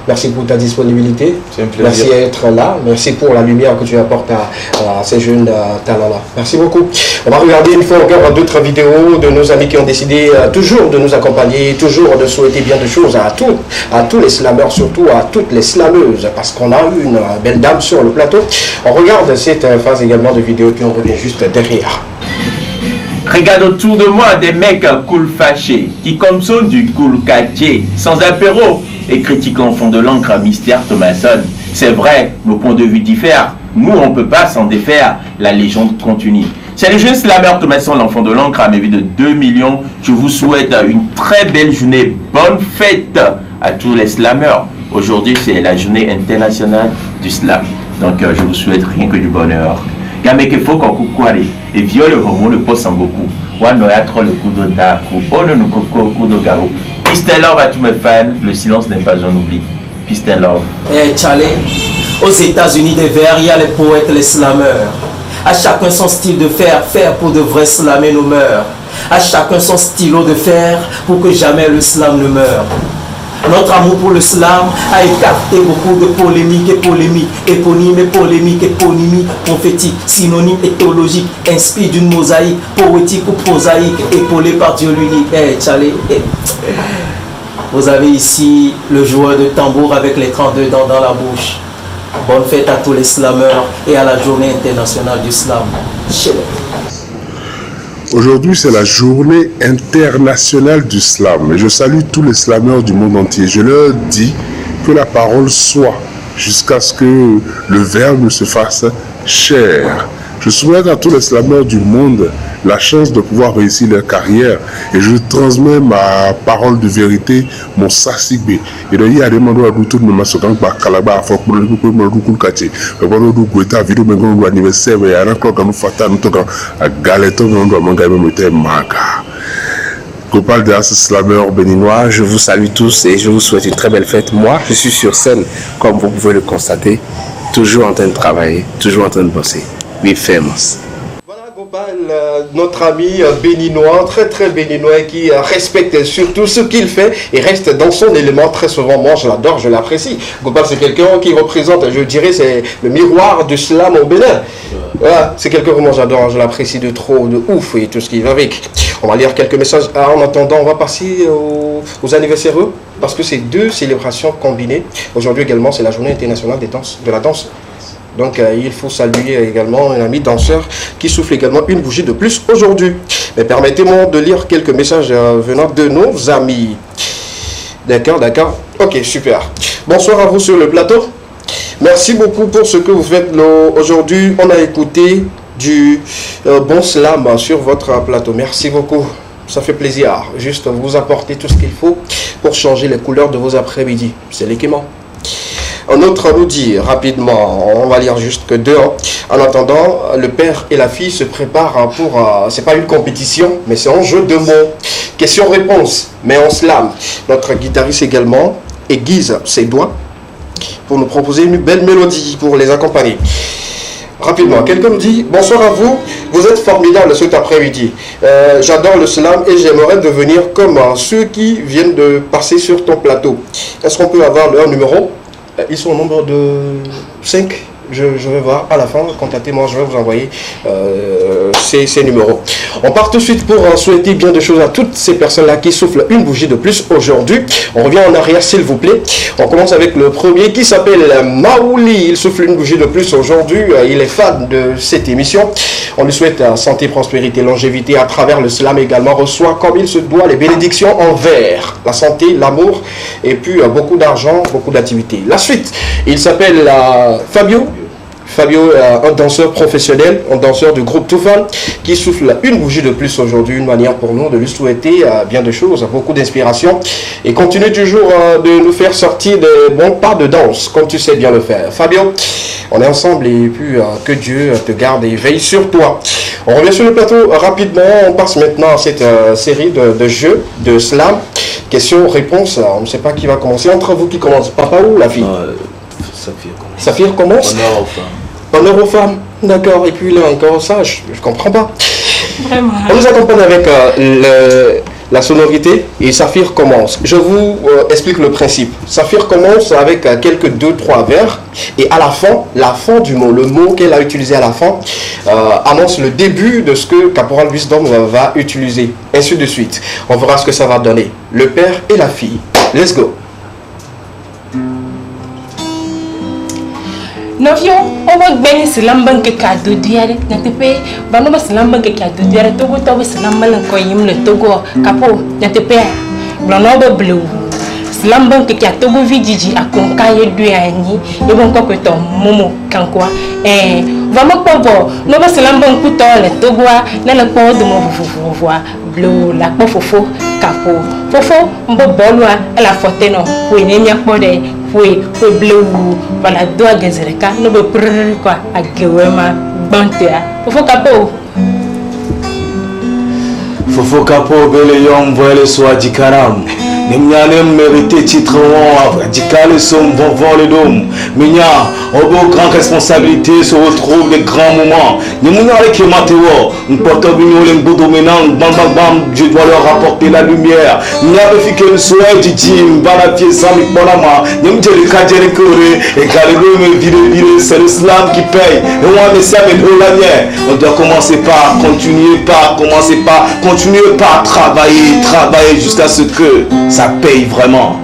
Merci pour ta disponibilité. C'est un plaisir. Merci d'être là. Merci pour la lumière que tu apportes à ces jeunes talents-là. Merci beaucoup. On va regarder une fois encore d'autres vidéos de nos amis qui ont décidé toujours de nous accompagner, toujours de souhaiter bien de choses à tous les slameurs, surtout à toutes les slameuses, parce qu'on a eu une belle dame sur le plateau. On regarde cette phase également de vidéo puis on revient juste derrière. Regarde autour de moi des mecs cool fâchés qui consomment du cool quartier sans apéro et critiquent l'enfant de l'encre à Mystère Thomason. C'est vrai, nos points de vue diffèrent. Nous, on ne peut pas s'en défaire. La légende continue. C'est le jeune slammer Thomason, l'enfant de l'encre, à mes vues de 2 millions. Je vous souhaite une très belle journée. Bonne fête à tous les slammers. Aujourd'hui, c'est la journée internationale du slam. Donc, je vous souhaite rien que du bonheur. Gameke faut qu'on coucouare et viole le homo le poste en beaucoup. Wano ya trop le coup de daku, bonne nous coco coup de garo. Peace and love à tous mes fans, le silence n'est pas un oubli. Peace and love. Charlie, aux États-Unis des Verts, il y a les poètes, les slameurs. À chacun son style de faire, faire pour de vrai slammer nos mœurs. À chacun son stylo de fer pour que jamais le slam ne meure. Notre amour pour le slam a écarté beaucoup de polémiques et polémiques, éponymes et polémiques, éponymie, prophétique, synonyme et théologique, inspiré d'une mosaïque, poétique ou prosaïque, épaulé par Dieu l'unique. Tchalé, Vous avez ici le joueur de tambour avec les 32 dents dans la bouche. Bonne fête à tous les slameurs et à la journée internationale du slam. Aujourd'hui, c'est la journée internationale du slam. Et je salue tous les slameurs du monde entier. Je leur dis que la parole soit jusqu'à ce que le verbe se fasse chair. Je souhaite à tous les slameurs du monde la chance de pouvoir réussir leur carrière. Et je transmets ma parole de vérité, mon sasigbe. Et donc, il y a des mandats à tout le monde, mais pas calaba, à fort pour le coup, mais le coup, caché. Mais quand on doit être à vidéo, mais quand on doit anniversaire, mais il y a un clock à nous fatal, nous toquons à galeton, mais on doit manger même un maga. Gopal de slameur béninois, je vous salue tous et je vous souhaite une très belle fête. Moi, je suis sur scène, comme vous pouvez le constater, toujours en train de travailler, toujours en train de bosser. We famous. Notre ami béninois, très béninois, qui respecte surtout ce qu'il fait et reste dans son élément très souvent. Moi, je l'adore, je l'apprécie. Gopal, c'est quelqu'un qui représente, je dirais, c'est le miroir du slam au Bénin. Voilà, c'est quelqu'un que moi j'adore, je l'apprécie de trop, de ouf et tout ce qui va avec. On va lire quelques messages. En attendant, on va passer aux anniversaires, parce que c'est deux célébrations combinées. Aujourd'hui également, c'est la journée internationale de la danse. Donc il faut saluer également un ami danseur qui souffle également une bougie de plus aujourd'hui. Mais permettez-moi de lire quelques messages venant de nos amis. D'accord. Ok, super. Bonsoir à vous sur le plateau. Merci beaucoup pour ce que vous faites aujourd'hui. On a écouté du bon slam sur votre plateau. Merci beaucoup. Ça fait plaisir. Juste vous apporter tout ce qu'il faut pour changer les couleurs de vos après-midi. C'est l'équipement. Un autre nous dit rapidement, on va lire juste que deux. En attendant, le père et la fille se préparent pour, c'est pas une compétition, mais c'est un jeu de mots. Question-réponse, mais en slam. Notre guitariste également aiguise ses doigts pour nous proposer une belle mélodie pour les accompagner. Rapidement, quelqu'un nous dit, bonsoir à vous, vous êtes formidable cet après-midi. J'adore le slam et j'aimerais devenir comme ceux qui viennent de passer sur ton plateau. Est-ce qu'on peut avoir leur numéro? Ils sont au nombre de 5. Je vais voir à la fin. Contactez-moi, je vais vous envoyer ces numéros. On part tout de suite pour souhaiter bien de choses à toutes ces personnes-là qui soufflent une bougie de plus aujourd'hui. On revient en arrière, s'il vous plaît. On commence avec le premier qui s'appelle Maouli. Il souffle une bougie de plus aujourd'hui. Il est fan de cette émission. On lui souhaite santé, prospérité, longévité à travers le slam également. Reçoit comme il se doit les bénédictions envers la santé, l'amour et puis beaucoup d'argent, beaucoup d'activités. La suite, il s'appelle Fabio, un danseur professionnel, un danseur du groupe Toufan, qui souffle une bougie de plus aujourd'hui, une manière pour nous de lui souhaiter bien de choses, beaucoup d'inspiration, et continue toujours de nous faire sortir des bons pas de danse, comme tu sais bien le faire. Fabio, on est ensemble et puis que Dieu te garde et veille sur toi. On revient sur le plateau rapidement, on passe maintenant à cette série de jeux de slam. Question-réponse, on ne sait pas qui va commencer. Entre vous, qui commence, papa ou la fille? Saphir commence. Honneur aux femmes. Honneur aux femmes, d'accord. Et puis là encore, ça, je comprends pas. Vraiment. On nous accompagne avec la sonorité et Saphir commence. Je vous explique le principe. Saphir commence avec quelques 2-3 vers et à la fin du mot, le mot qu'elle a utilisé à la fin annonce le début de ce que Caporal Wisdom va utiliser. Ainsi de suite. On verra ce que ça va donner. Le père et la fille. Let's go. Novio, on va gagner ce lamban que cadeau diaré, n'a te payé, bah nous ce lamban que cadeau diaré, Togo, ce lamban en le Togo, capo, n'a te payé, blanc bleu, ce lamban que Togo vidiji à concaille du ani, et bon que ton momo, quoi, et vraiment pas bon, nous ce lamban couteau, le Togo, n'a le port de mon voir, bleu, la peau fofo, capo, fofo, mbo bolwa, elle a forté non, oui, n'est pas de. Oui, bleu, voilà, doigt gazereka, nous be prrr quoi, à guéwema, bantea. Fofo capo, bele yom voile soit dikaram. Nimyanem mérité titre radical et somme vont voir le dôme. Minya, au beau grande responsabilité se retrouvent les grands moments. Nimuna avec Mateo, un porte-bignon, un beau dominant, bam bam bam, je dois leur apporter la lumière. N'y avait fait qu'une souhait du team, balafier sans mi bonama, nim jeli kajeri kore, et galero me vide, c'est l'islam qui paye. Et moi, mais ça me on doit commencer par continuer par travailler jusqu'à ce que ça paye vraiment.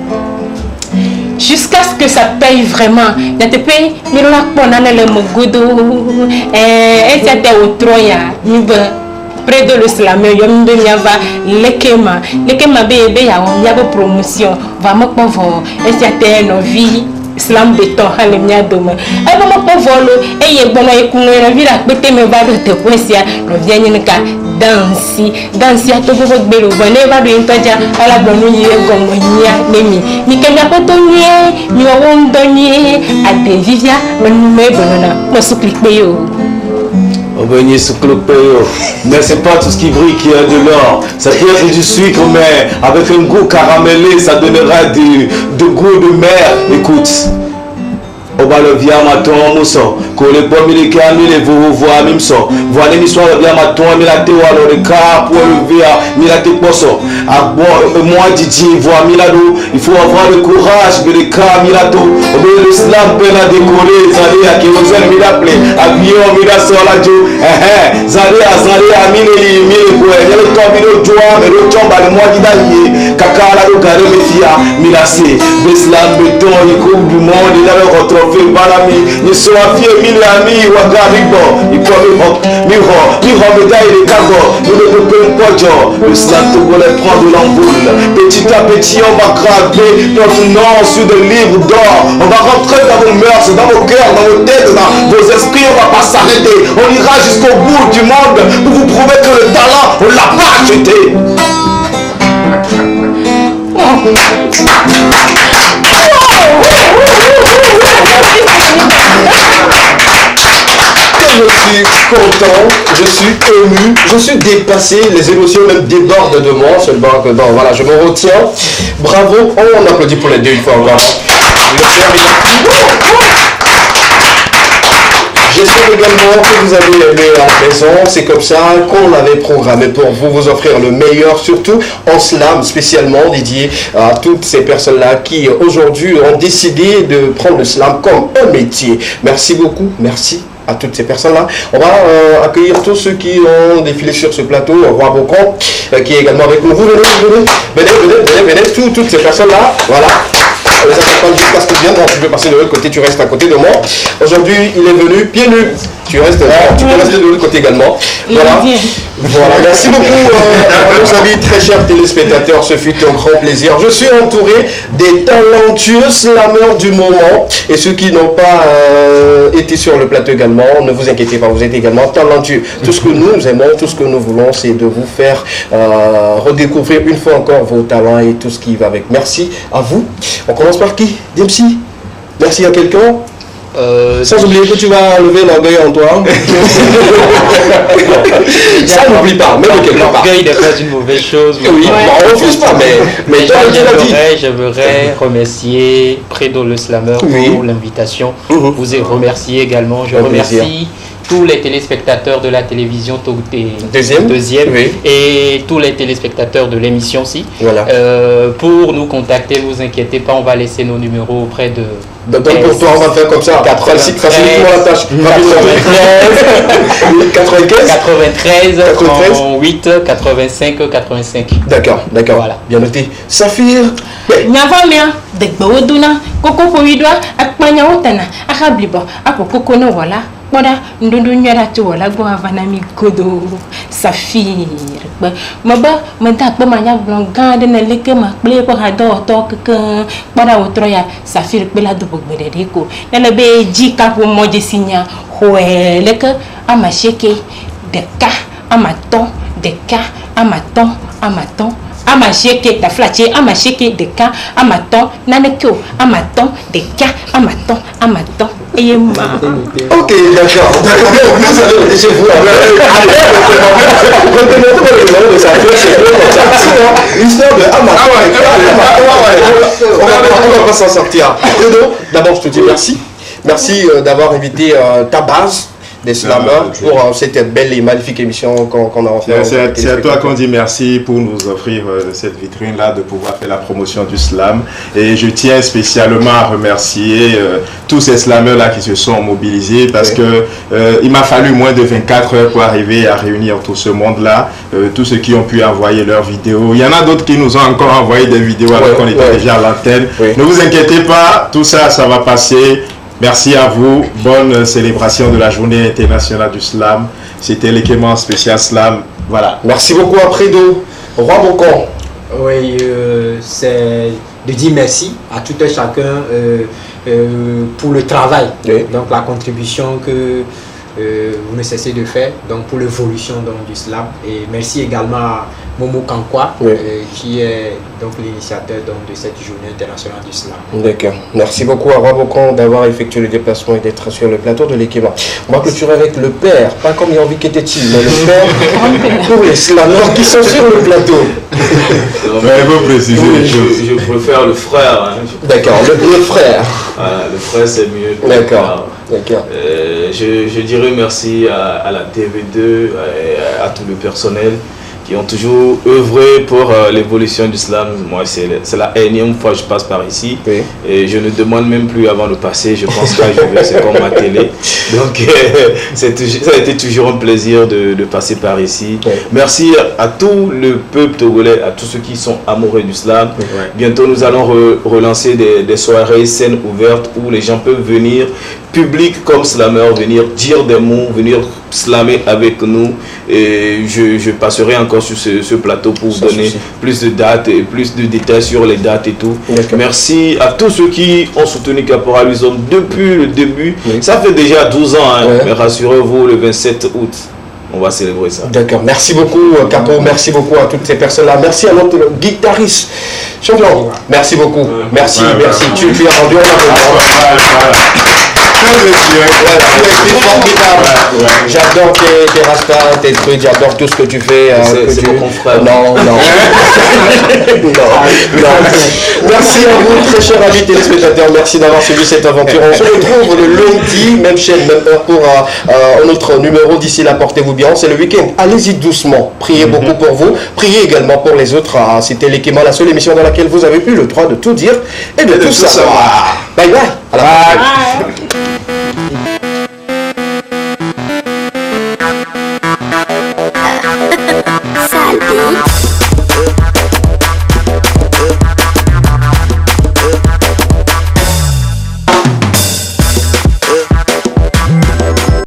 Jusqu'à ce que ça paye vraiment. Dans te paye, mais là, on a le mogodo, et c'était au Troya, près de l'islam, il y a l'équema bébé, il y a une promotion, vraiment pas voir, et c'était une vie. Islam béton halemia doma ay ba ko volo e ye bono e ku ngera vira bete me ba do te kwesia no vyenye nika dansi ato bo gbero bone ba do intaja ala bonu ye gomo nya nemi ni kenya ko to nye ni o wondo nye ade vivia me bonona mo supplique yo. Mais c'est pas tout ce qui brille qui a de l'or. Ça peut être du sucre, mais avec un goût caramélé, ça donnera du goût de mer. Écoute. Oba le via maton muso ko le bo mi ka mi le vous voir même ça voilà l'histoire via maton mi la te wa le ka pour le via mi la te poso a bon moi Didi voir mi la do il faut avoir le courage de le ka mi la to l'islam peut la décoller zali a qui vous mi la play avion mi la sur la jo zali a mi le ko le to mi le joie mais le tomba le moi Didi kaka la do gare mi fia mi la c'est l'islam béton il coupe du monde il a le retrouvé Barami, ni soafie mille amis wagaribo, ni mi médaille de cago, nous ne pouvons pas dire, le slam togolais prend de l'amboule. Petit à petit, on va graver notre nom sur des livres d'or. On va rentrer dans vos mœurs, dans vos cœurs, dans vos têtes, dans vos esprits, on va pas s'arrêter. On ira jusqu'au bout du monde pour vous prouver que le talent, on l'a pas acheté. Je suis content, je suis ému, je suis dépassé, les émotions même débordent de moi, seulement que bon, voilà, je me retiens. Bravo, on applaudit pour les deux une fois, vraiment. J'espère également que vous avez aimé à la maison. C'est comme ça qu'on avait programmé pour vous offrir le meilleur, surtout en slam, spécialement dédié à toutes ces personnes-là qui aujourd'hui ont décidé de prendre le slam comme un métier. Merci beaucoup, merci à toutes ces personnes-là. On va accueillir tous ceux qui ont défilé sur ce plateau. Roi Bocon, qui est également avec nous. Vous venez, toutes ces personnes-là, voilà. On les accompagne jusqu'à ce qu'ils viennent. Tu peux passer de l'autre côté, tu restes à côté de moi. Aujourd'hui, il est venu pieds nus. Tu restes, tu peux rester de l'autre côté également. Voilà. Voilà. Merci beaucoup nos amis, très chers téléspectateurs. Ce fut un grand plaisir. Je suis entouré des talentueux slameurs du moment. Et ceux qui n'ont pas été sur le plateau également, ne vous inquiétez pas, vous êtes également talentueux. Tout ce que nous aimons, tout ce que nous voulons, c'est de vous faire redécouvrir une fois encore vos talents et tout ce qui va avec. Merci à vous. On commence par qui? Dempsey? Merci à quelqu'un? Sans oublier que tu vas lever l'orgueil en toi. Ça n'oublie pas, même quelque part. L'orgueil n'est pas une mauvaise chose. Oui, ouais. On ne refuse pas, mais toi, j'aimerais remercier Predo le Slammer pour l'invitation. Vous remercier également. Je remercie tous les téléspectateurs de la télévision deuxième oui. Et tous les téléspectateurs de l'émission aussi. Voilà. Pour nous contacter, ne vous inquiétez pas, on va laisser nos numéros auprès de... Donc pour toi, on va faire comme ça. 93, la tâche. 93, 38, 85, 85. D'accord. Voilà. Bien noté. Saphir. Nyavamia, Degbaoduna, Coco Poidua, Akpanya Otana, Akabliba, Apoko no voilà. Voilà, ndundu nyara tu wala go avanami godo Saphir. Maba menta pa manya blonga de na leke ma ple ko hado to keke para otroya Saphir pe la do bogbereko. Na be jika po moje sinya hoeleke amasheke deka amaton deka amaton amasheke da flache amasheke de ka amaton nanekyo amaton de ka amaton et ma. Ok, d'accord. Vous allez chez vous. L'histoire de on va pas s'en sortir. D'abord, je te dis merci. Merci d'avoir invité ta base des slameurs pour cette belle et magnifique émission qu'on a fait. C'est à toi qu'on dit merci pour nous offrir cette vitrine-là, de pouvoir faire la promotion du slam. Et je tiens spécialement à remercier tous ces slameurs-là qui se sont mobilisés parce que il m'a fallu moins de 24 heures pour arriver à réunir tout ce monde-là, tous ceux qui ont pu envoyer leurs vidéos. Il y en a d'autres qui nous ont encore envoyé des vidéos alors qu'on était déjà à l'antenne. Ne vous inquiétez pas, tout ça, ça va passer. Merci à vous. Bonne célébration de la journée internationale du slam. C'était l'équipement spécial slam. Voilà. Merci beaucoup à Prédo. Roi Bocon. Oui, c'est de dire merci à tout un chacun pour le travail. Donc la contribution que vous ne cessez de faire donc pour l'évolution du slam. Et merci également à Momo Kankwa qui est donc l'initiateur de cette journée internationale du slam. D'accord. Merci beaucoup à Rabocon d'avoir effectué le déplacement et d'être sur le plateau de l'équipement. On va clôturer avec le père, pas comme Yanvi qu'était-il, mais le père pour les slameurs qui sont sur le plateau. Mais il faut préciser les choses. Je préfère le frère. Hein. D'accord, le frère. Voilà, le frère c'est mieux. D'accord. Je dirais merci à la TV2, à tout le personnel qui ont toujours œuvré pour l'évolution du slam. Moi, c'est la énième fois que je passe par ici. Et je ne demande même plus avant de passer. Je pense que c'est comme ma télé. Donc, ça a été toujours un plaisir de passer par ici. Merci à tout le peuple togolais, à tous ceux qui sont amoureux du slam. Bientôt, nous allons relancer des soirées scènes ouvertes où les gens peuvent venir, public comme slammer, venir dire des mots, venir slammer avec nous. Et je passerai encore sur ce plateau pour vous donner plus de dates et plus de détails sur les dates et tout. Merci à tous ceux qui ont soutenu Caporal Wizom depuis le début. Ça fait déjà 12 ans, hein. Mais rassurez-vous, le 27 août, on va célébrer ça. D'accord, merci beaucoup Capo, merci beaucoup à toutes ces personnes-là. Merci à notre guitariste, Champion. Merci beaucoup, merci. Tu as rendu J'adore tes rastas, tes trucs, j'adore tout ce que tu fais. C'est mon confrère. Non. Merci à vous, très chers amis téléspectateurs. Merci d'avoir suivi cette aventure. On se retrouve le lundi, même chaîne, même heure pour un autre numéro. D'ici là, portez-vous bien. C'est le week-end. Allez-y doucement. Priez beaucoup pour vous. Priez également pour les autres. C'était l'équipement, la seule émission dans laquelle vous avez eu le droit de tout dire et de tout savoir. Bye bye. À la prochaine.